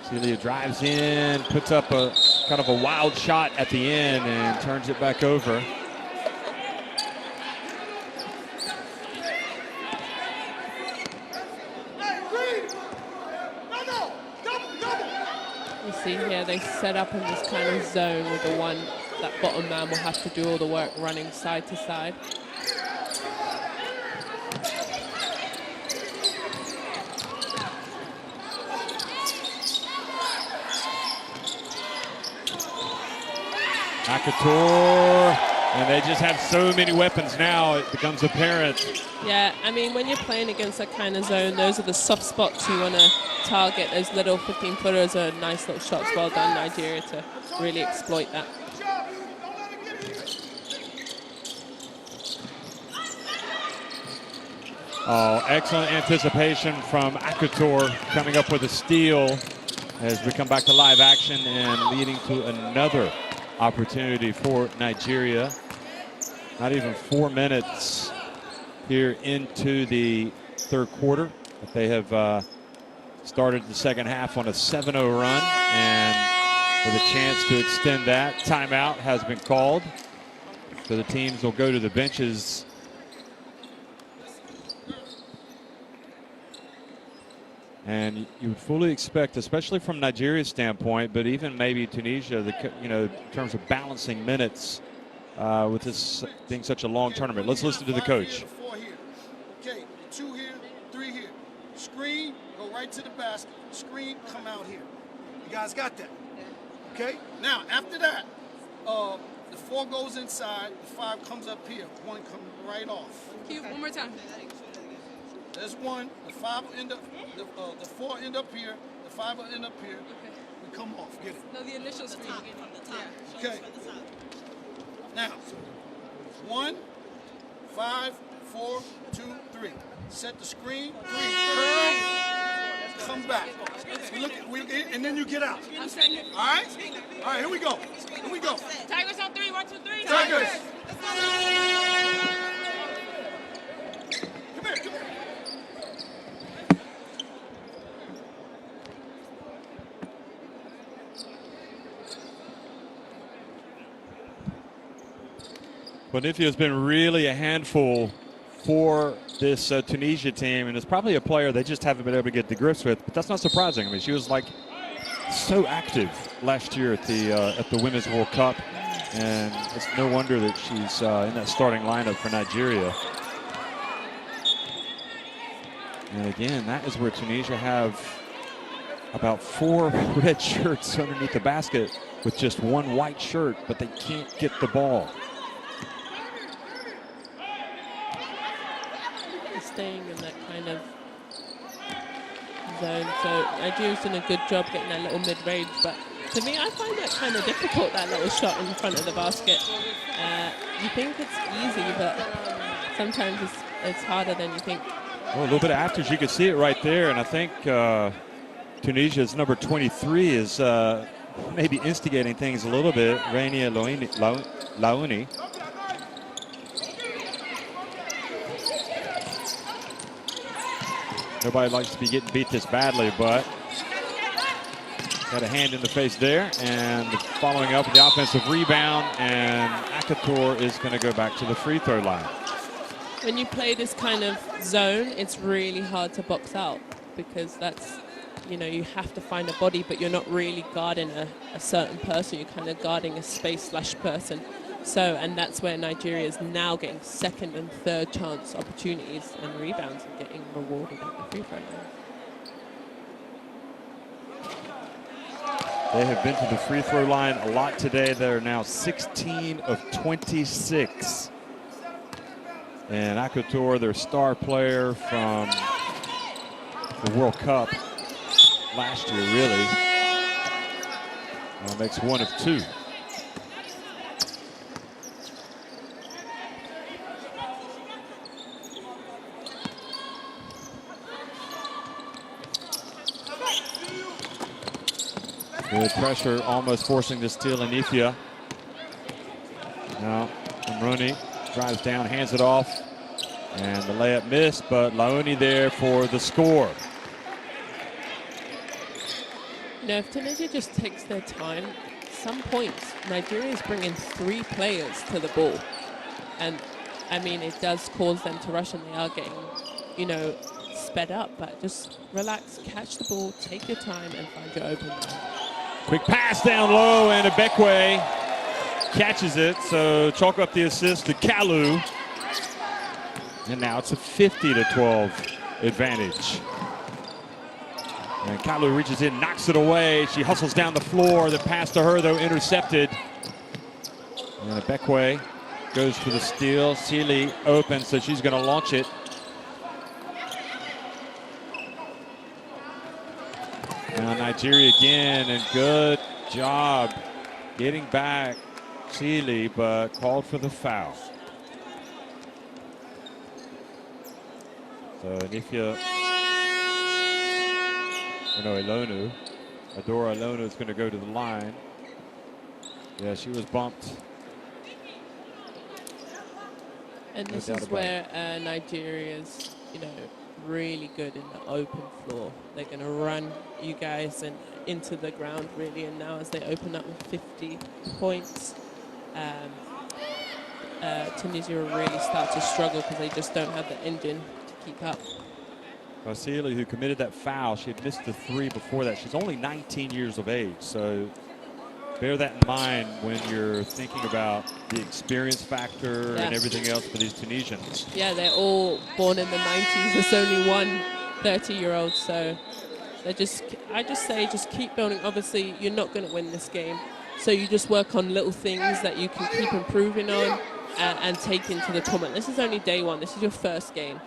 Celia drives in, puts up a kind of a wild shot at the end and turns it back over. You see here they set up in this kind of zone with the one, that bottom man will have to do all the work running side to side. Akator, and they just have so many weapons now, it becomes apparent. Yeah, I mean, when you're playing against that kind of zone, those are the soft spots you want to target. Those little 15-footers are nice little shots. Well done, Nigeria, to really exploit that. Oh, excellent anticipation from Akator, coming up with a steal as we come back to live action and leading to another opportunity for Nigeria. Not even 4 minutes here into the third quarter, but they have started the second half on a 7-0 run, and with a chance to extend that, timeout has been called. So the teams will go to the benches. And you would fully expect, especially from Nigeria's standpoint, but even maybe Tunisia, in terms of balancing minutes with this being such a long tournament. Let's listen to the coach. 4 here. Okay, 2 here, 3 here. Screen, go right to the basket. Screen, come out here. You guys got that? Okay. Now after that, the 4 goes inside. The 5 comes up here. 1 comes right off. Cue, one more time. There's 1. The 5 will end up. The 4 end up here. The 5 will end up here. Okay. We come off. Get it? No, the initial screen. Okay. Now, 1, 5, 4, 2, 3. Set the screen. 3. Curl. Come back. And then you get out. I'm second. All right. All right. Here we go. Here we go. Tigers on 3. 1, 2, 3. Tigers. Come here. Come here. Bonifio has been really a handful for this Tunisia team, and it's probably a player they just haven't been able to get to grips with. But that's not surprising. I mean, she was like so active last year at the Women's World Cup, and it's no wonder that she's in that starting lineup for Nigeria. And again, that is where Tunisia have about 4 red shirts underneath the basket with just 1 white shirt, but they can't get the ball. Staying in that kind of zone. So Nigeria's done a good job getting that little mid-range, but to me, I find that kind of difficult, that little shot in front of the basket. You think it's easy, but sometimes it's harder than you think. Well, a little bit of afters, you could see it right there, and I think Tunisia's number 23 is maybe instigating things a little bit. Rania Laouni. Nobody likes to be getting beat this badly, but got a hand in the face there, and following up with the offensive rebound, and Akator is going to go back to the free throw line. When you play this kind of zone, it's really hard to box out because that's, you have to find a body, but you're not really guarding a certain person. You're kind of guarding a space/person. So, and that's where Nigeria is now getting second and third chance opportunities and rebounds and getting rewarded at the free throw line. They have been to the free throw line a lot today. They're now 16 of 26. And Akator, their star player from the World Cup last year, really, makes 1 of 2. Good pressure, almost forcing the steal in Ifya. Now, Rooney drives down, hands it off, and the layup missed, but Laouni there for the score. If Tunisia just takes their time, some points, Nigeria is bringing 3 players to the ball. And, I mean, it does cause them to rush, and they are getting, sped up. But just relax, catch the ball, take your time, and find your open man. Quick pass down low, and Ibekwe catches it. So chalk up the assist to Kalu. And now it's a 50-12 advantage. And Kalu reaches in, knocks it away. She hustles down the floor. The pass to her, though, intercepted. And Ibekwe goes for the steal. Sealy open, so she's going to launch it. Now Nigeria again, and good job getting back Sealy, but called for the foul. So Nifia, Elonu, Adora Elonu is going to go to the line. Yeah, she was bumped. And this is where Nigeria's, really good in the open floor. They're going to run you guys and into the ground really, and now as they open up with 50 points, Tunisia will really start to struggle because they just don't have the engine to keep up. Vasily, who committed that foul, she had missed the 3 before that. She's only 19 years of age, so bear that in mind when you're thinking about the experience factor and everything else for these Tunisians. Yeah, they're all born in the 90s. There's only one 30-year-old, so I just say just keep building. Obviously, you're not going to win this game, so you just work on little things that you can keep improving on and take into the tournament. This is only day 1. This is your first game.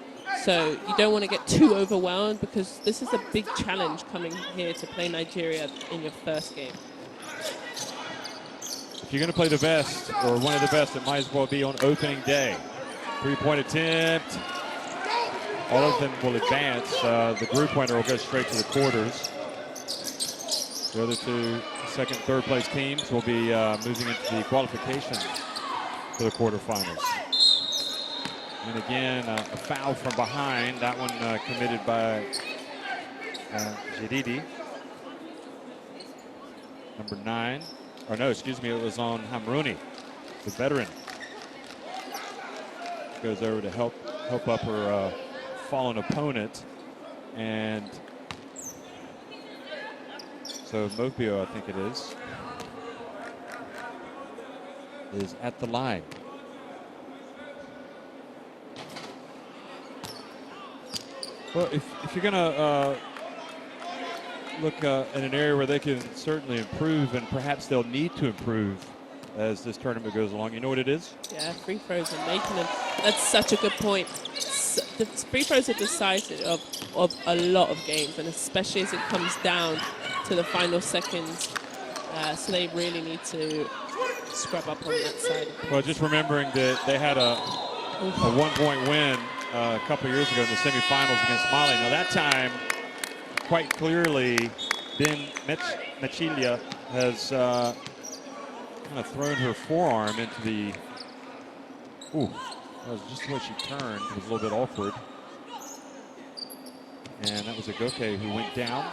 So you don't want to get too overwhelmed because this is a big challenge coming here to play Nigeria in your first game. If you're going to play the best or one of the best, it might as well be on opening day. 3-point attempt. All of them will advance. The group winner will go straight to the quarters. The other 2 second, third place teams will be moving into the qualification for the quarterfinals. And again, a foul from behind. That one committed by Jedidi. Number 9. Or no, excuse me, it was on Hamrouni, the veteran. Goes over to help up her fallen opponent. And so Mokbio, I think it is at the line. Well, if you're going to look in an area where they can certainly improve, and perhaps they'll need to improve as this tournament goes along, you know what it is? Yeah, free throws and making them. That's such a good point. The free throws are decisive of a lot of games, and especially as it comes down to the final seconds. So they really need to scrub up on that side. Well, just remembering that they had a 1-point win a couple years ago in the semifinals against Mali. Now that time, quite clearly, Ben Machilia has kind of thrown her forearm into the. Ooh, that was just the way she turned. It was a little bit awkward. And that was Agoke who went down.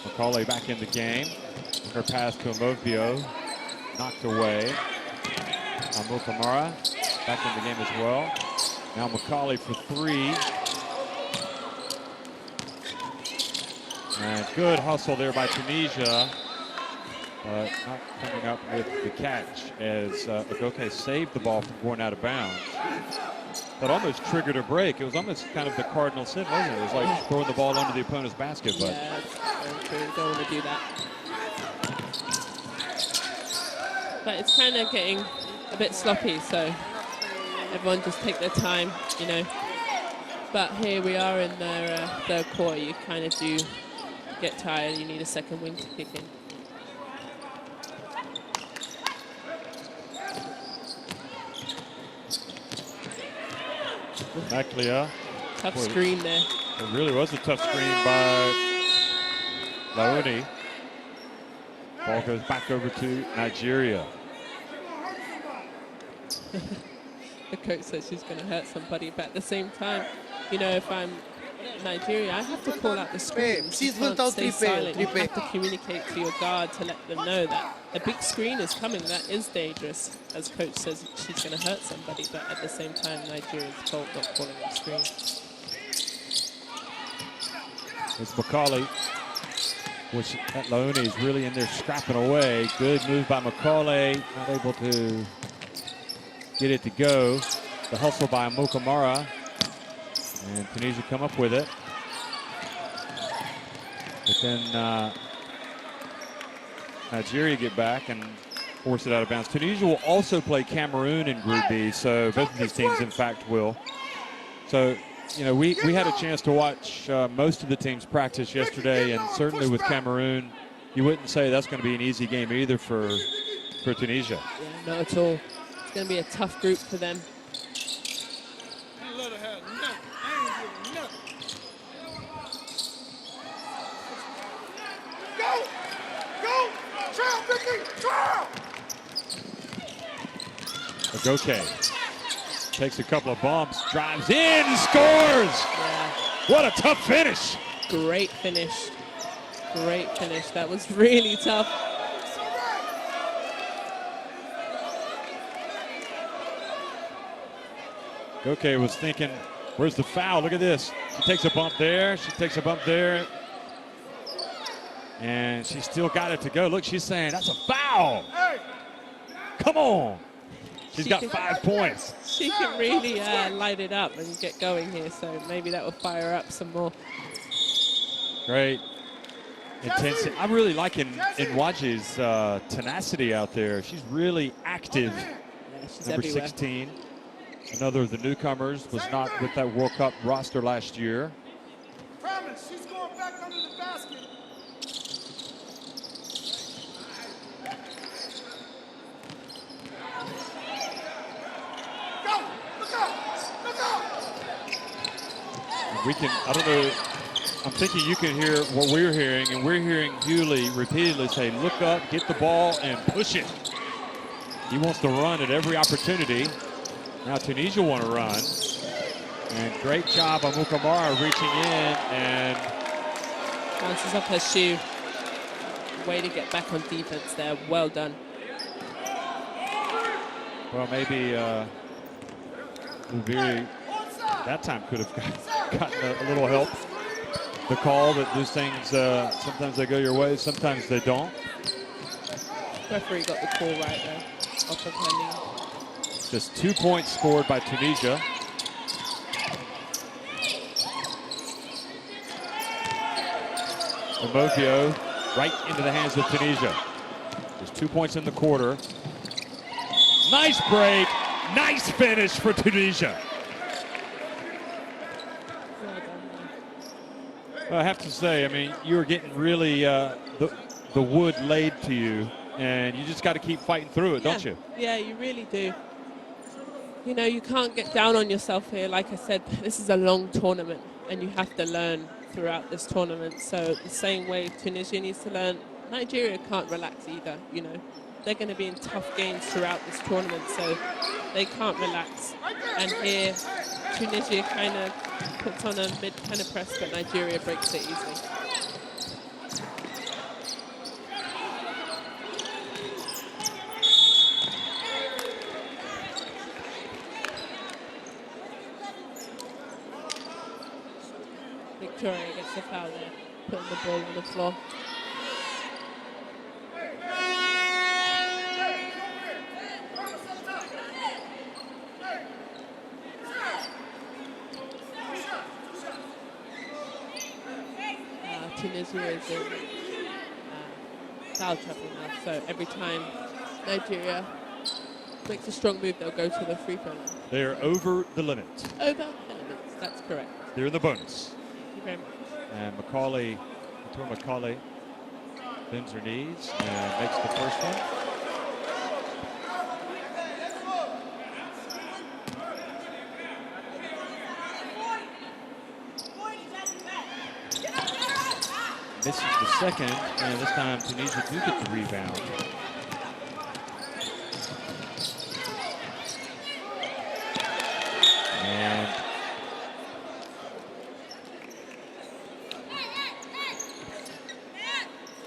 Macaulay back in the game. Her pass to Amofio, knocked away. Amukamara back in the game as well. Now Macaulay for 3. And good hustle there by Tunisia, but not coming up with the catch as Agoke saved the ball from going out of bounds. That almost triggered a break. It was almost kind of the cardinal sin, wasn't it? It was like throwing the ball under the opponent's basket. But yeah, that's very true. You don't want to do that. But it's kind of getting a bit sloppy, so everyone just take their time, you know. But here we are in their third quarter. You kind of do get tired. You need a second wing to kick in. Maclia. Tough screen there. It really was a tough screen by Laoni. Ball goes back over to Nigeria. The coach says she's going to hurt somebody, but at the same time, you know, if I'm Nigeria, I have to call out the screen. You can't stay silent. You have to communicate to your guard to let them know that a big screen is coming. That is dangerous. As coach says, she's going to hurt somebody, but at the same time, Nigeria's told not calling the screen. It's Macaulay, which at Laoni is really in there scrapping away. Good move by Macaulay, not able to get it to go. The hustle by Mukamara. And Tunisia come up with it. But then Nigeria get back and force it out of bounds. Tunisia will also play Cameroon in Group B, so both of these teams, in fact, will. So, you know, we had a chance to watch most of the teams practice yesterday, and certainly with Cameroon, you wouldn't say that's going to be an easy game either for Tunisia. Yeah, not at all. It's going to be a tough group for them. Agoke takes a couple of bumps, drives in, scores! Yeah. What a tough finish! Great finish. Great finish. That was really tough. Agoke was thinking, where's the foul? Look at this. She takes a bump there. She takes a bump there. And she still got it to go. Look, she's saying, that's a foul. Come on. She's got 5 points. She can really light it up and get going here, so maybe that will fire her up some more. Great intensity. I'm really liking Nwaji's tenacity out there. She's really active. Yeah, she's Number everywhere. 16. Another of the newcomers, was not with that World Cup roster last year. Promise, she's going back under the basket. Go! Look out! Look out! We can, I don't know, I'm thinking you can hear what we're hearing, and we're hearing Hewley repeatedly say, look up, get the ball, and push it. He wants to run at every opportunity. Now Tunisia want to run. And great job on Mukamara reaching in and Bounces off her shoe. Way to get back on defense there. Well done. well, maybe Uviri that time could have gotten a little help. The call that these things, sometimes they go your way, sometimes they don't. Referee got the call right there. Off of her knee. Just 2 points scored by Tunisia. Movio right into the hands of Tunisia. Just 2 points in the quarter. Nice break. Nice finish for Tunisia. Well done. Well, I have to say, I mean, you were getting really the wood laid to you, and you just got to keep fighting through it, don't you? Yeah, you really do. You know, you can't get down on yourself here. Like I said, this is a long tournament, and you have to learn throughout this tournament. So the same way Tunisia needs to learn, Nigeria can't relax either, you know. They're going to be in tough games throughout this tournament, so they can't relax. And here, Tunisia kind of puts on a mid kind of press, but Nigeria breaks it easily. Victoria gets the foul there, putting the ball on the floor. Tunisia is in foul trouble now, so every time Nigeria makes a strong move, they'll go to the free throw line. They are over the limit. Over the limits, that's correct. They're in the bonus. Thank you very much. And Macaulay bends her knees and makes the first one. Misses the second, and this time Tunisia do get the rebound. And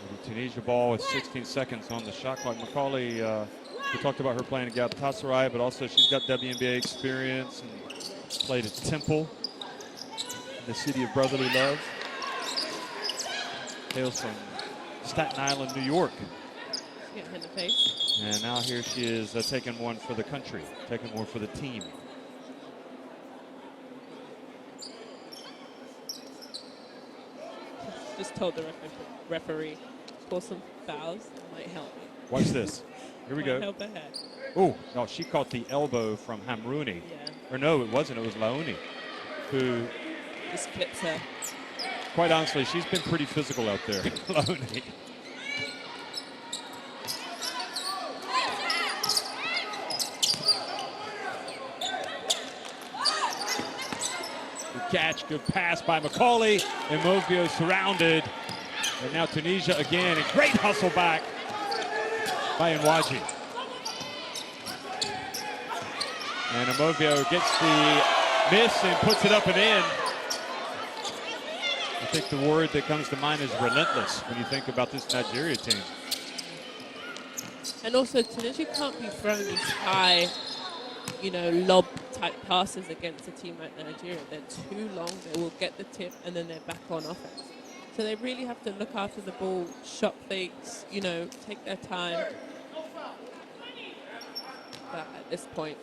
the Tunisia ball with 16 seconds on the shot clock. Macaulay, we talked about her playing at Galatasaray, but also she's got WNBA experience and played at Temple in the city of brotherly love. Hails from Staten Island, New York. Get her in the face. And now here she is taking one for the country, taking one for the team. Just told the referee, pull some fouls, it might help. Watch this. Here we Might go. help her head. Oh, no, she caught the elbow from Hamrouni. Yeah, Or no, it wasn't. It was Laoni, who, just clips her. quite honestly, she's been pretty physical out there. Laoni. Good catch, good pass by Macaulay, and Movio surrounded. And now Tunisia again, a great hustle back by Nwaji. And Amovio gets the miss and puts it up and in. I think the word that comes to mind is relentless when you think about this Nigeria team. And also, Tunisia can't be throwing these high, lob-type passes against a team like Nigeria. They're too long. They will get the tip, and then they're back on offense. So they really have to look after the ball, shot fakes, take their time. But at this point,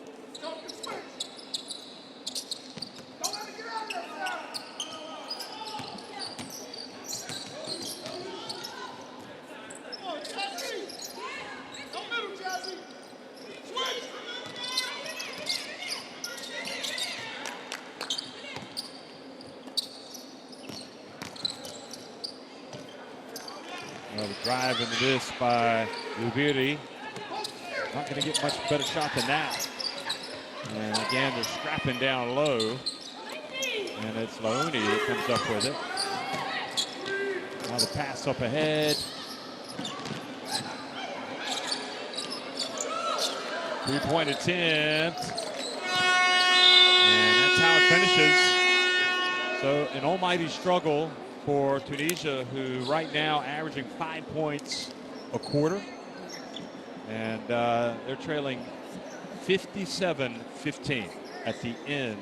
the drive into this by Ubiri. Not going to get much better shot than that. And again, they're scrapping down low. And it's Launi that comes up with it. Now the pass up ahead. 3-point attempt. And that's how it finishes. So an almighty struggle for Tunisia, who right now averaging 5 points a quarter. And they're trailing 57-15 at the end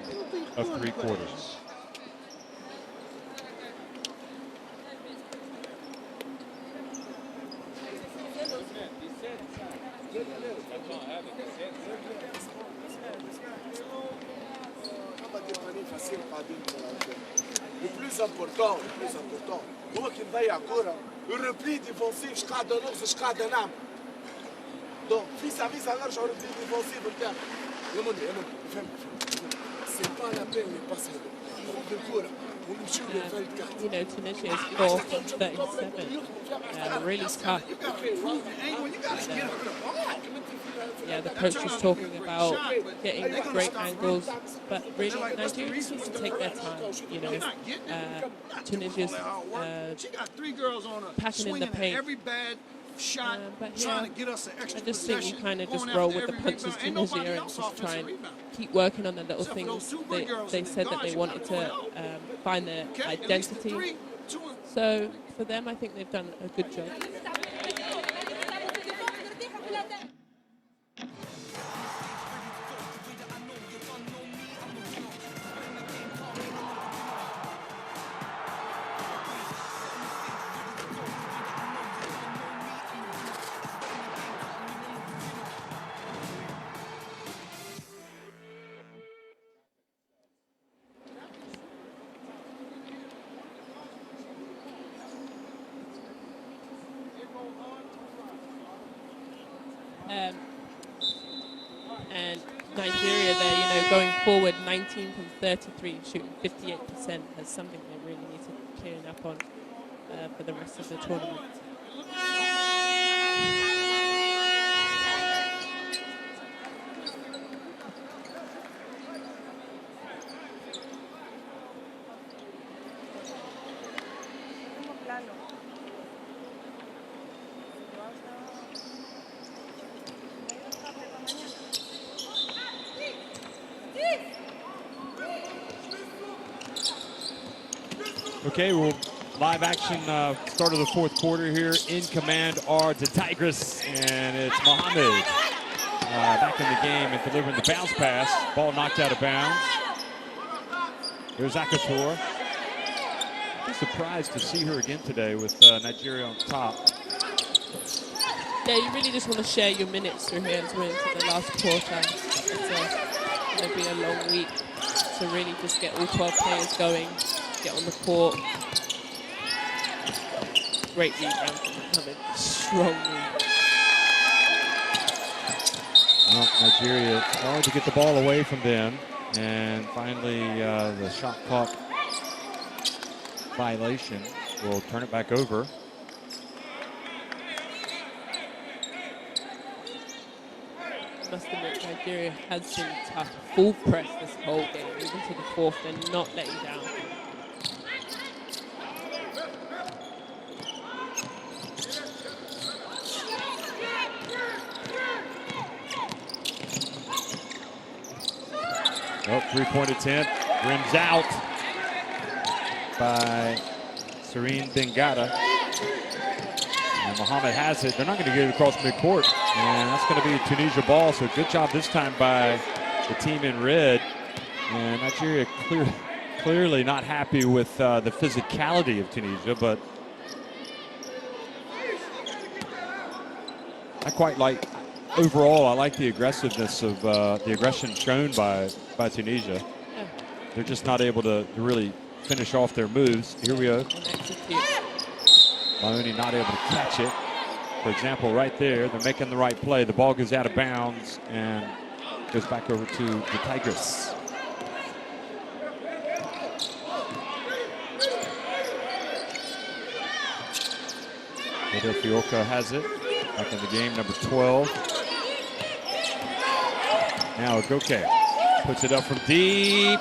of 3 quarters. Le plus important هو كي نضيع كرة الريبلي ديفونسيف اش قاعدة نغزو اش قاعدة نعمل. دونك فيسا نرجعوا الريبلي ديفونسيف نتاعنا. يا مني فهمت. سي با لا بين لي باس هذو. خذ الكرة ونمشيو للفايت كارت. Tunisia is 4 from 37. Really tough. Yeah, the coach was talking about getting great angles, but really Nigeria needs to take their time. Tunisia's packing in the paint. But I just think you kind of just roll with the punches, Tunisia, and just try and keep working on the little things. They said that they wanted to find their identity. So for them, I think they've done a good job. And Nigeria there, going forward, 19 from 33, shooting 58%, has something they really need to clean up on for the rest of the tournament. Okay, well, live action start of the 4th quarter here. In command are the Tigers, and it's Mohammed back in the game and delivering the bounce pass. Ball knocked out of bounds. There's Akator. I'm surprised to see her again today with Nigeria on top. Yeah, you really just want to share your minutes through here as we're into the last quarter. It's going to be a long week, so really just get all 12 players going. Get on the court. Great rebound from Mohammed. Strongly. Well, Nigeria, it's hard to get the ball away from them. And finally, the shot clock violation will turn it back over. I must admit, Nigeria has been tough. Full press this whole game. Even to the 4th, they're not letting down. Oh, three-point attempt. Rims out by Serene Bengata. And Mohammed has it. They're not going to get it across midcourt. And that's going to be a Tunisia ball. So good job this time by the team in red. And Nigeria clearly not happy with the physicality of Tunisia, but I quite like, overall, I like the aggressiveness of the aggression shown by Tunisia. Yeah. They're just not able to really finish off their moves. Here we go. And execute. Mahoney not able to catch it. For example, right there, they're making the right play. The ball goes out of bounds and goes back over to the Tigers. Fiorca has it. Back in the game, number 12. Now Agoke puts it up from deep.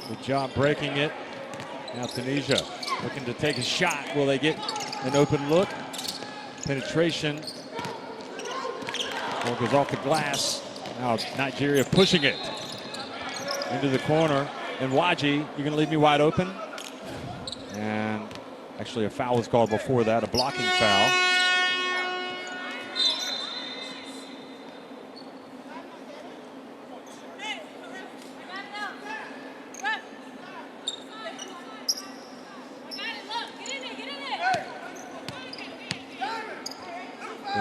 Good job breaking it. Now Tunisia looking to take a shot. Will they get an open look? Penetration. Ball goes off the glass. Now Nigeria pushing it into the corner. And Waji, you're going to leave me wide open? And actually a foul was called before that, a blocking foul.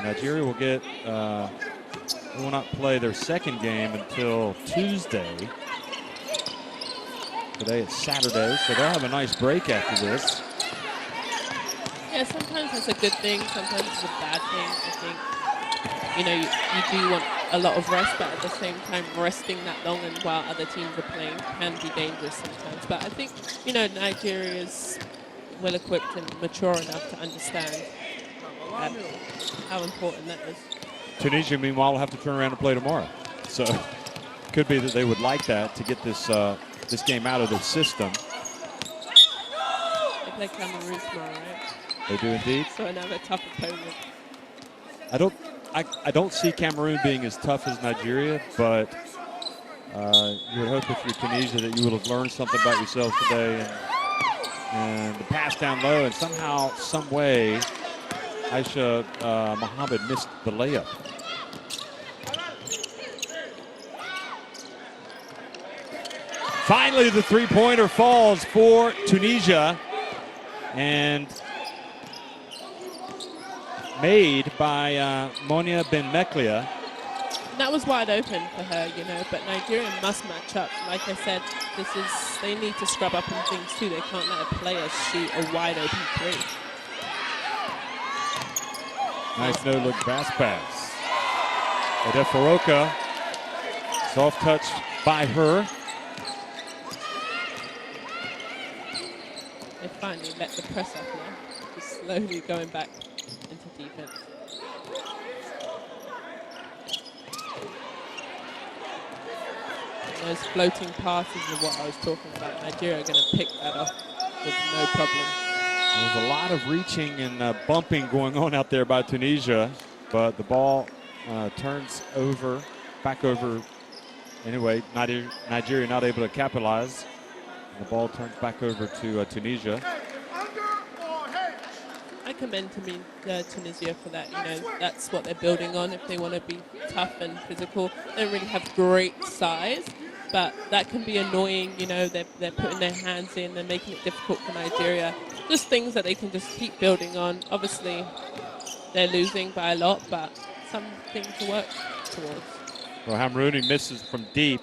Nigeria will get, they will not play their second game until Tuesday. Today it's Saturday, so they'll have a nice break after this. Yeah, sometimes it's a good thing, sometimes it's a bad thing. I think, you know, you do want a lot of rest, but at the same time, resting that long and while other teams are playing can be dangerous sometimes. But I think, you know, Nigeria is well equipped and mature enough to understand how important that is. Tunisia, meanwhile, will have to turn around and play tomorrow. So could be that they would like that to get this this game out of the system. They play Cameroon tomorrow, right? They do indeed. So another tough opponent. I don't see Cameroon being as tough as Nigeria, but you would hope if you're Tunisia that you would have learned something about yourselves today and the pass down low, and somehow, some way, Aisha Mohammed missed the layup. Finally, the three-pointer falls for Tunisia, and made by Monia Ben-Meklia. That was wide open for her, you know, but Nigeria must match up. Like I said, they need to scrub up on things too. They can't let a player shoot a wide open three. Nice no-look pass. Odefaroka, soft touch by her. They finally let the press up now. Just slowly going back into defense. And those floating passes are what I was talking about. Nigeria are going to pick that up with no problem. There's a lot of reaching and bumping going on out there by Tunisia, but the ball turns over, back over. Anyway, Nigeria not able to capitalize. And the ball turns back over to Tunisia. I commend Tunisia for that. You know, that's what they're building on. If they want to be tough and physical, they don't really have great size, but that can be annoying. You know, they're putting their hands in, they're making it difficult for Nigeria. Just things that they can just keep building on. Obviously, they're losing by a lot, but something to work towards. Well, Hamrouni misses from deep.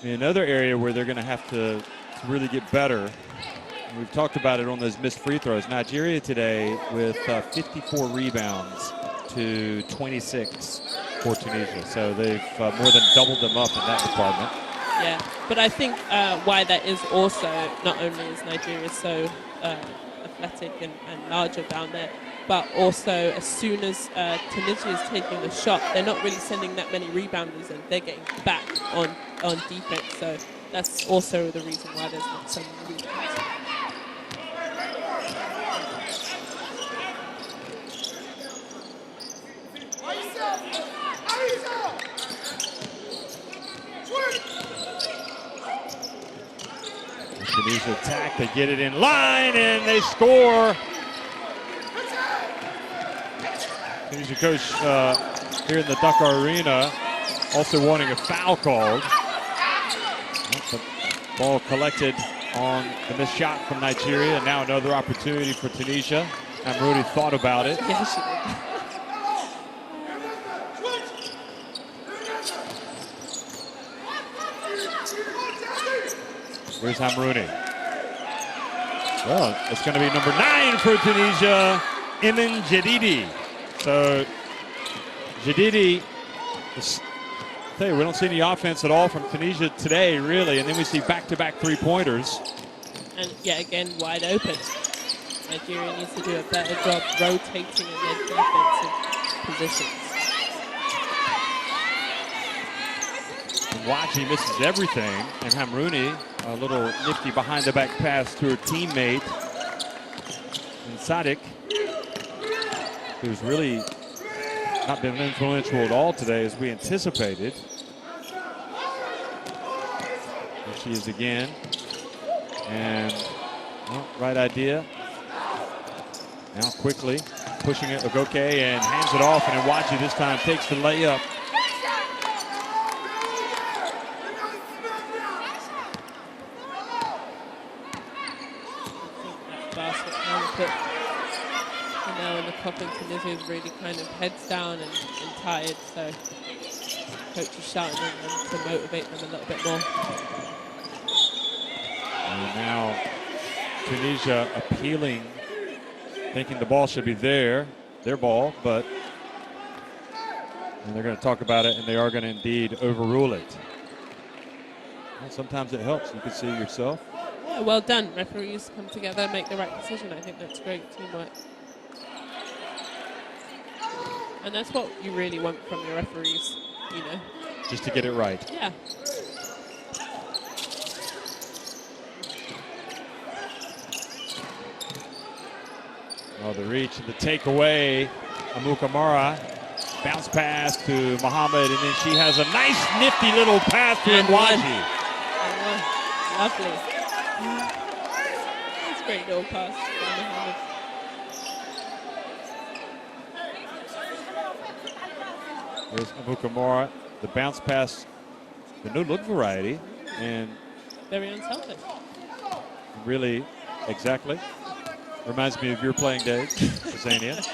In another area where they're going to have to really get better. And we've talked about it on those missed free throws. Nigeria today with 54 rebounds to 26 for Tunisia. So they've more than doubled them up in that department. Yeah, but I think why that is also, not only is Nigeria so athletic and larger down there. But also, as soon as Tunisia is taking a shot, they're not really sending that many rebounders, and they're getting back on defense. So that's also the reason why there's not so many rebounds. Tunisia attack, they get it in line, and they score. Tunisia coach here in the Dakar Arena also wanting a foul called. The ball collected on the missed shot from Nigeria, and now another opportunity for Tunisia. Amroudi thought about it. Yeah, she did. Where's Hamrouni? Well, it's going to be number 9 for Tunisia, Iman Jadidi. So Jadidi, tell you, we don't see any offense at all from Tunisia today, really, and then we see back-to-back three-pointers. And yet again, wide open. Nigeria needs to do a better job rotating in their defensive positions. Waji misses everything, and Hamrouni, a little nifty behind the back pass to her teammate. And Sadiq, who's really not been influential at all today as we anticipated. There she is again. And well, right idea. Now quickly pushing it, Ogoke, and hands it off, and Waji this time takes the layup. And the Coffin Tunisia is really kind of heads down and tired, so coach is shouting at them to motivate them a little bit more. And now Tunisia appealing, thinking the ball should be their ball, but and they're going to talk about it, and they are going to indeed overrule it. Well, sometimes it helps. You can see yourself. Yeah, well done. Referees come together and make the right decision. I think that's great teamwork. And that's what you really want from your referees, you know. Just to get it right. Yeah. Oh, the reach and the takeaway. Amukamara. Bounce pass to Muhammad, and then she has a nice, nifty little pass to Mwaji. Lovely. That's a great little pass from Muhammad. There's Amukamara, the bounce pass, the new look variety, and very unselfish. Really, exactly. Reminds me of your playing days, Zania.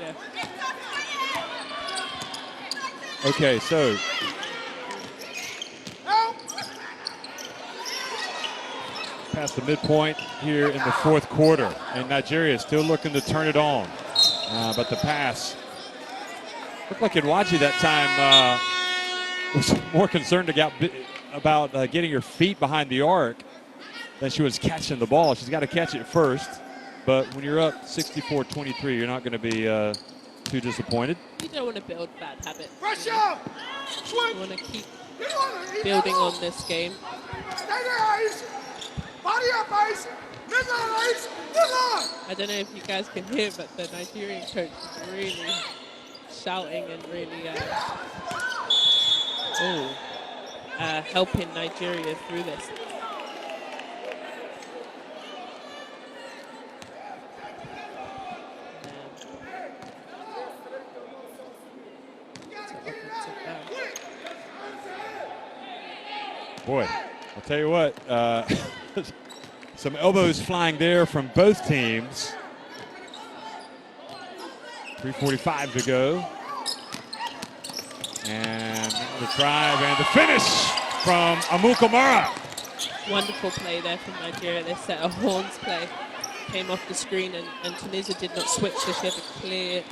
Yeah. Okay, so past the midpoint here in the fourth quarter, and Nigeria is still looking to turn it on, but the pass looked like Nwaji that time was more concerned about getting her feet behind the arc than she was catching the ball. She's got to catch it first, but when you're up 64-23, you're not going to be too disappointed. You don't want to build bad habits. You know? You want to keep building on this game. I don't know if you guys can hear, but the Nigerian coach is really shouting and really helping Nigeria through this. Boy, I'll tell you what, some elbows flying there from both teams. 3:45 to go. And the drive and the finish from Amukamara. Wonderful play there from Nigeria. They set a horns play, came off the screen, and Tunisia did not switch, so she had a clear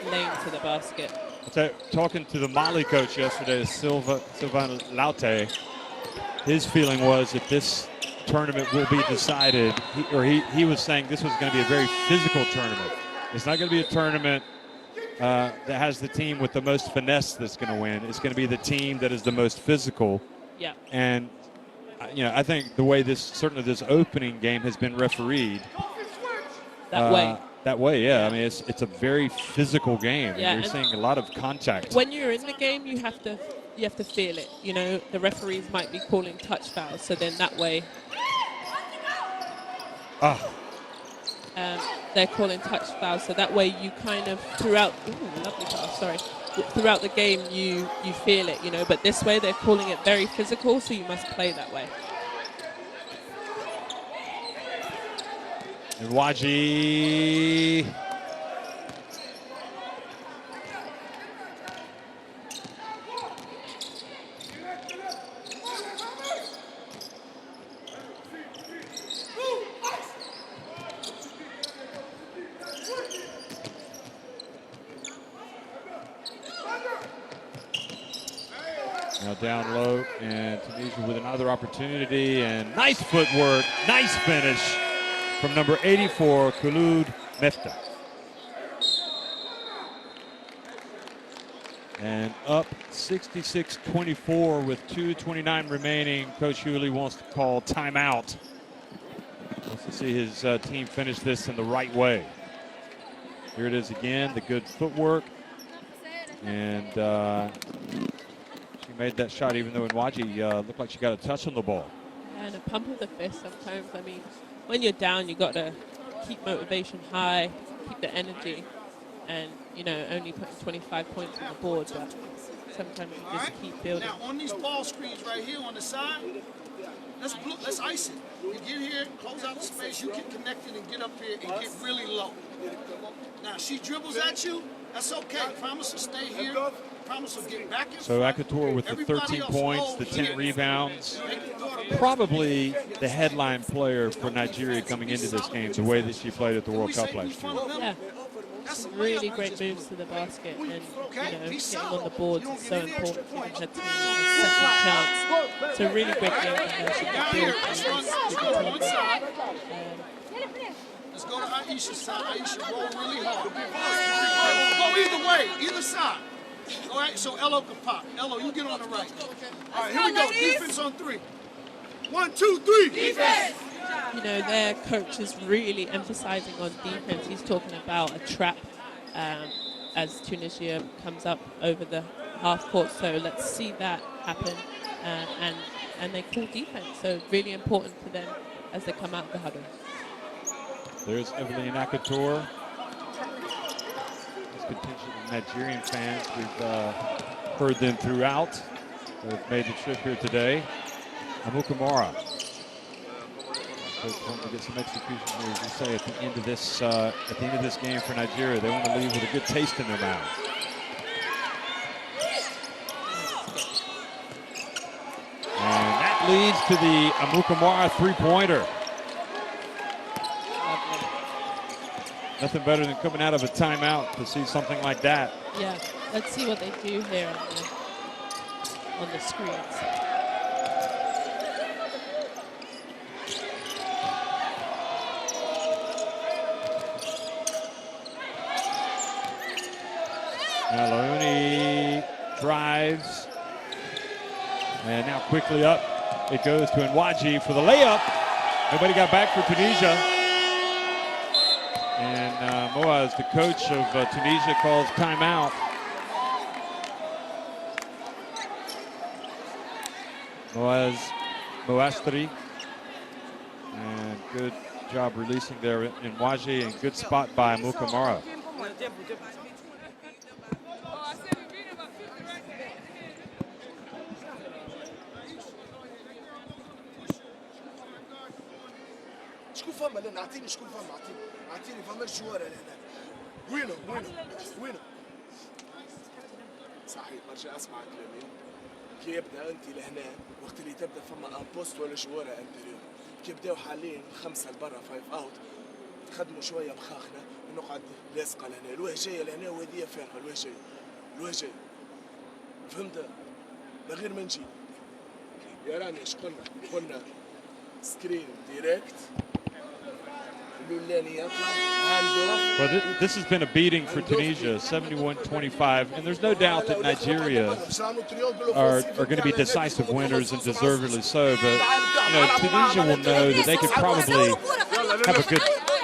lane to the basket. Talking to the Mali coach yesterday, Sylvain Laute, his feeling was if this tournament will be decided, he was saying this was going to be a very physical tournament. It's not going to be a tournament that has the team with the most finesse that's going to win. It's going to be the team that is the most physical. Yeah. And, I think the way certainly this opening game has been refereed. That way, yeah. I mean, it's a very physical game. Yeah, and you're seeing a lot of contact. When you're in the game, you have to feel it. The referees might be calling touch fouls, so then that way. They're calling touch fouls, so that way you kind of throughout the game you feel it, but this way they're calling it very physical, so you must play that way. And Waji. Now down low, and Tunisia with another opportunity, and nice footwork, nice finish from number 84, Khulud Mefta. And up 66-24 with 2:29 remaining. Coach Hewley wants to call timeout. Wants to see his team finish this in the right way. Here it is again, the good footwork. And she made that shot even though Nwaji looked like she got a touch on the ball. And a pump of the fist sometimes. I mean, when you're down, you got to keep motivation high, keep the energy, and only putting 25 points on the board, but sometimes you just keep building. Now on these ball screens right here on the side, let's ice it. You get here, close out the space, you get connected and get up here and get really low. Now she dribbles at you, that's okay. Promise to stay here. Promise to get back in So front. Akator with the 13 points, the 10 rebounds. Probably the headline player for Nigeria coming into this game, the way that she played at the World Cup last year. Yeah. Some really great moves to the basket, and getting on the boards is so important, giving her team a second chance. So really great game for her. She can build on this. Let's go to Aisha's side. Aisha roll really hard. Go either way, either side. All right, so Elo can pop. Elo, you get on the right. All right, here we go. Defense on 3. 1, 2, 3. Defense! Their coach is really emphasizing on defense. He's talking about a trap as Tunisia comes up over the half court. So let's see that happen. And they call defense. So really important to them as they come out of the huddle. There's Evelyn Akator. This contingent of Nigerian fans. We've heard them throughout. They've made the trip here today. Amukamara. Want to get some execution here, as you say, at the end of this game for Nigeria. They want to leave with a good taste in their mouth. And that leads to the Amukamara three-pointer. Nothing better than coming out of a timeout to see something like that. Yeah, let's see what they do here on the screens. Now Laouni drives, and now quickly up it goes to Nwaji for the layup. Nobody got back for Tunisia. And Moaz, the coach of Tunisia, calls timeout. Moastri, and good job releasing there in Nwaji, and good spot by Mukamara. شكون فما لنا اعطيني شكون فما اعطيني فما الجوار هنا وينه صحيح برجع اسمع كلامي كي يبدا انت لهنا وقت اللي تبدا فما ان بوست ولا جوار انتيريور كي يبداو حاليا 5 لبرا 5 اوت تخدموا شويه بخاخنا ونقعد لاصقه لهنا الوجه جايه لهنا وهذه فارغه الوجه جاي فهمت من غير ما نجي يا راني اش قلنا سكرين ديريكت اللولاني يطلع هاند اوف. Well, this has been a beating for Tunisia, 71-25, and there's no doubt that Nigeria are going to be decisive winners and deservedly so. But Tunisia will know that they could probably have a good,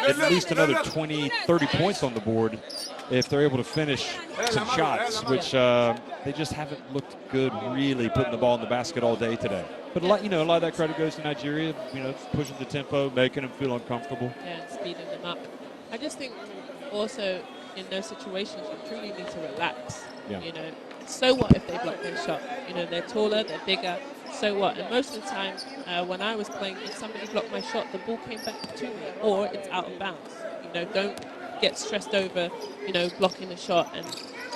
at least another 20, 30 points on the board if they're able to finish some shots, which they just haven't looked good really putting the ball in the basket all day today. But a lot of that credit goes to Nigeria, pushing the tempo, making them feel uncomfortable. Yeah, and speeding them up. I just think also in those situations you truly need to relax. Yeah. So what if they block their shot? They're taller, they're bigger. So what? And most of the time when I was playing, if somebody blocked my shot, the ball came back to me, or it's out of bounds. Don't get stressed over, blocking a shot, and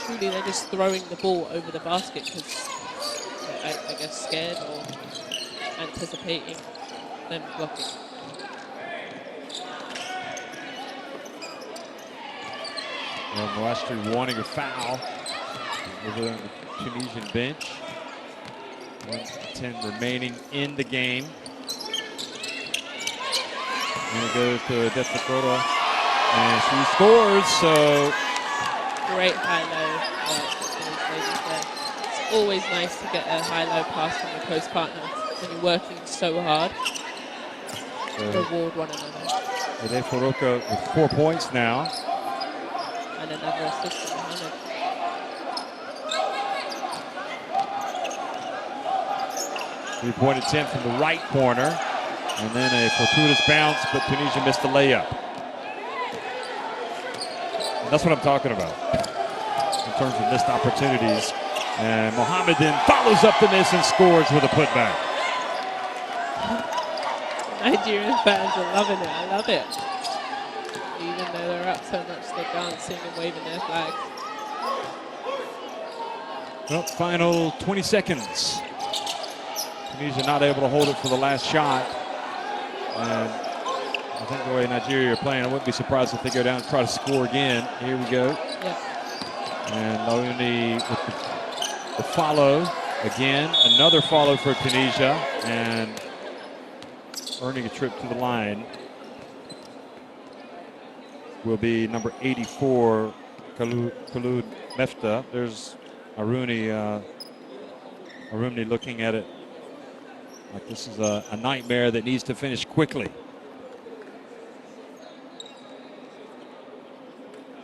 truly they're just throwing the ball over the basket because I guess scared or anticipating them blocking. And Moastri wanting a foul over there on the Tunisian bench. 1:10 remaining in the game. And it goes to Defacora, and she scores. So Great high-low. It's always nice to get a high-low pass from the post partner when you're working so hard. Reward one another. Defacora with 4 points now. And another assist from Mohammed. Three-point attempt from the right corner. And then a fortuitous bounce, but Tunisia missed the layup. And that's what I'm talking about in terms of missed opportunities. And Mohammed then follows up the miss and scores with a putback. Nigerian fans are loving it. I love it. Even though they're up so much, they're dancing and waving their flags. Well, final 20 seconds. Tunisia not able to hold it for the last shot. And I think the way Nigeria are playing, I wouldn't be surprised if they go down and try to score again. Here we go. Yep. And Laouni with the follow. Again, another follow for Tunisia. And earning a trip to the line will be number 84, Khalud Mefta. There's Aruni looking at it like this is a nightmare that needs to finish quickly.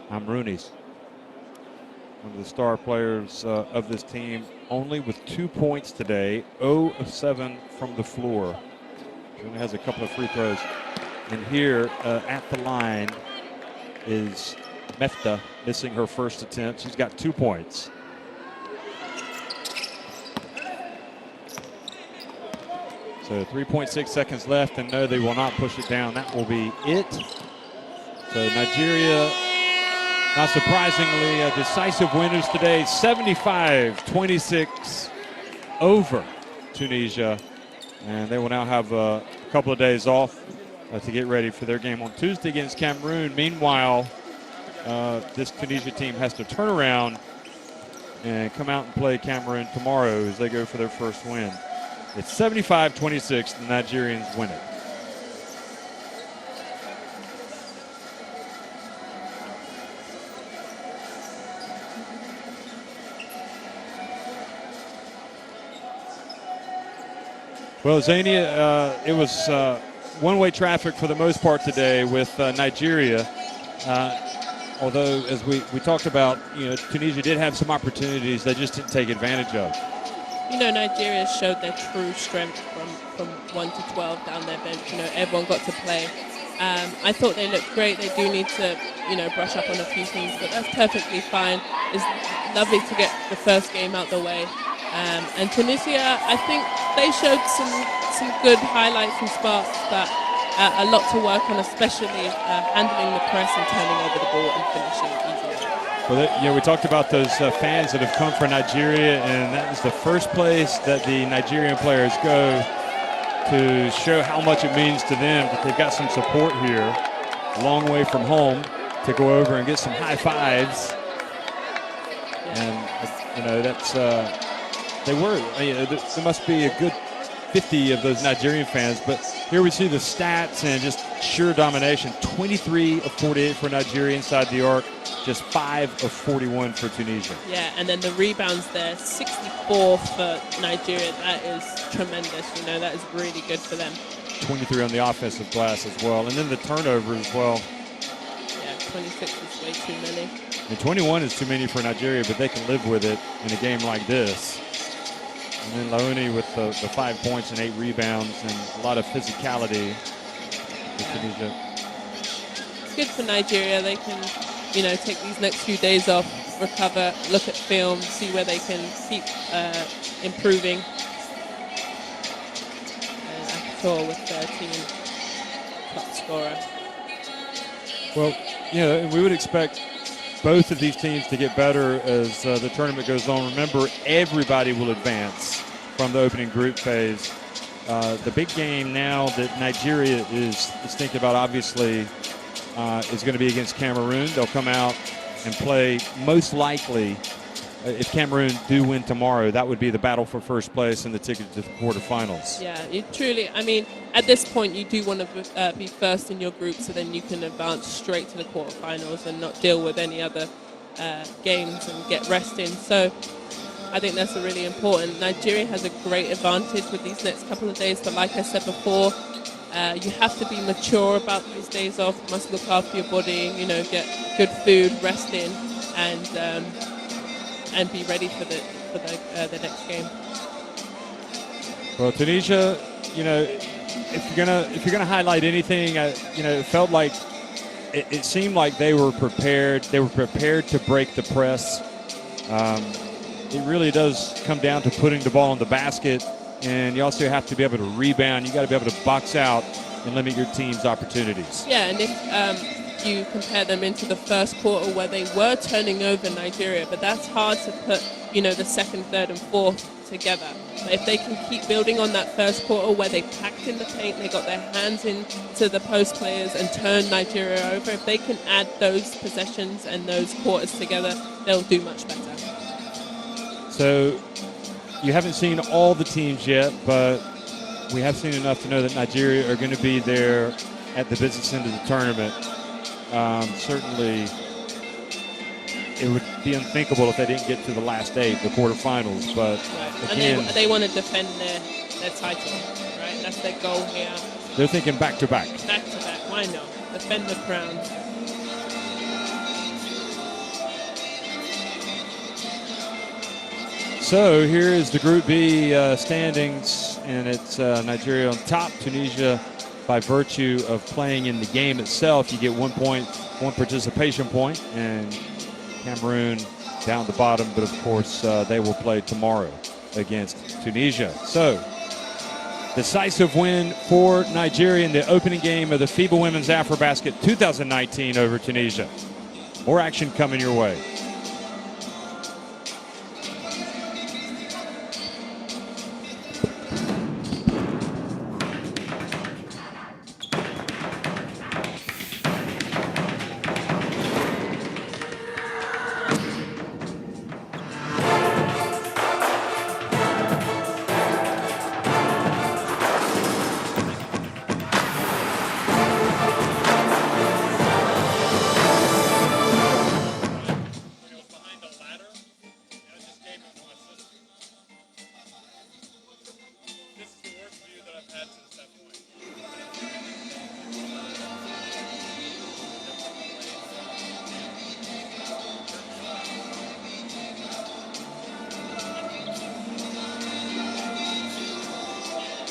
Amruni's one of the star players of this team, only with 2 points today, 0 of 7 from the floor. She only has a couple of free throws. And here at the line is Mefta, missing her first attempt. She's got 2 points. So 3.6 seconds left, and no, they will not push it down. That will be it. So Nigeria, not surprisingly, decisive winners today, 75-26 over Tunisia. And they will now have a couple of days off to get ready for their game on Tuesday against Cameroon. Meanwhile, this Tunisia team has to turn around and come out and play Cameroon tomorrow as they go for their first win. It's 75-26, the Nigerians win it. Well, Zania, it was one-way traffic for the most part today with Nigeria. Although, as we talked about, Tunisia did have some opportunities they just didn't take advantage of. Nigeria showed their true strength from 1 to 12 down their bench. Everyone got to play. I thought they looked great. They do need to, brush up on a few things, but that's perfectly fine. It's lovely to get the first game out the way. And Tunisia, I think they showed some good highlights and sparks, but a lot to work on, especially handling the press and turning over the ball and finishing easily. Well, we talked about those fans that have come for Nigeria, and that is the first place that the Nigerian players go to show how much it means to them that they've got some support here, a long way from home, to go over and get some high fives. Yeah. And that's there must be a good 50 of those Nigerian fans. But here we see the stats and just sheer domination. 23 of 48 for Nigeria inside the arc, just 5 of 41 for Tunisia. Yeah, and then the rebounds there, 64 for Nigeria. That is tremendous. You know, that is really good for them. 23 on the offensive glass as well. And then the turnover as well. Yeah, 26 is way too many. And 21 is too many for Nigeria, but they can live with it in a game like this. And then Laoni with the 5 points and 8 rebounds and a lot of physicality for Tunisia. It's good for Nigeria. They can, you know, take these next few days off, recover, look at film, see where they can keep improving. And with their team top scorer. Well, you know, we would expect both of these teams to get better as the tournament goes on. Remember, everybody will advance from the opening group phase. The big game now that Nigeria is thinking about, obviously, is going to be against Cameroon. They'll come out and play, most likely, if Cameroon do win tomorrow, that would be the battle for first place and the ticket to the quarterfinals. Yeah, you truly, I mean, at this point, you do want to be first in your group so then you can advance straight to the quarterfinals and not deal with any other games and get rest in. So I think that's really important. Nigeria has a great advantage with these next couple of days, but like I said before, you have to be mature about these days off. You must look after your body, you know, get good food, rest in, and be ready for the next game. Well, Tunisia, you know, if you're gonna highlight anything, you know, it felt like it seemed like they were prepared. They were prepared to break the press. It really does come down to putting the ball in the basket, and you also have to be able to rebound. You got to be able to box out and limit your team's opportunities. Yeah, and if you compare them into the first quarter where they were turning over Nigeria, but that's hard to put, you know, the second, third, and fourth together. But if they can keep building on that first quarter where they packed in the paint, they got their hands into the post players and turned Nigeria over, if they can add those possessions and those quarters together, they'll do much better. So you haven't seen all the teams yet, but we have seen enough to know that Nigeria are going to be there at the business end of the tournament. Certainly, it would be unthinkable if they didn't get to the last 8, the quarterfinals. But right. again, And they want to defend their title, right? That's their goal here. They're thinking back to back. Back to back. Why not? Defend the crown. So here is the Group B standings, and it's Nigeria on top. Tunisia, by virtue of playing in the game itself, you get 1 point, 1 participation point, and Cameroon down the bottom, but of course they will play tomorrow against Tunisia. So decisive win for Nigeria in the opening game of the FIBA Women's Afrobasket 2019 over Tunisia. More action coming your way.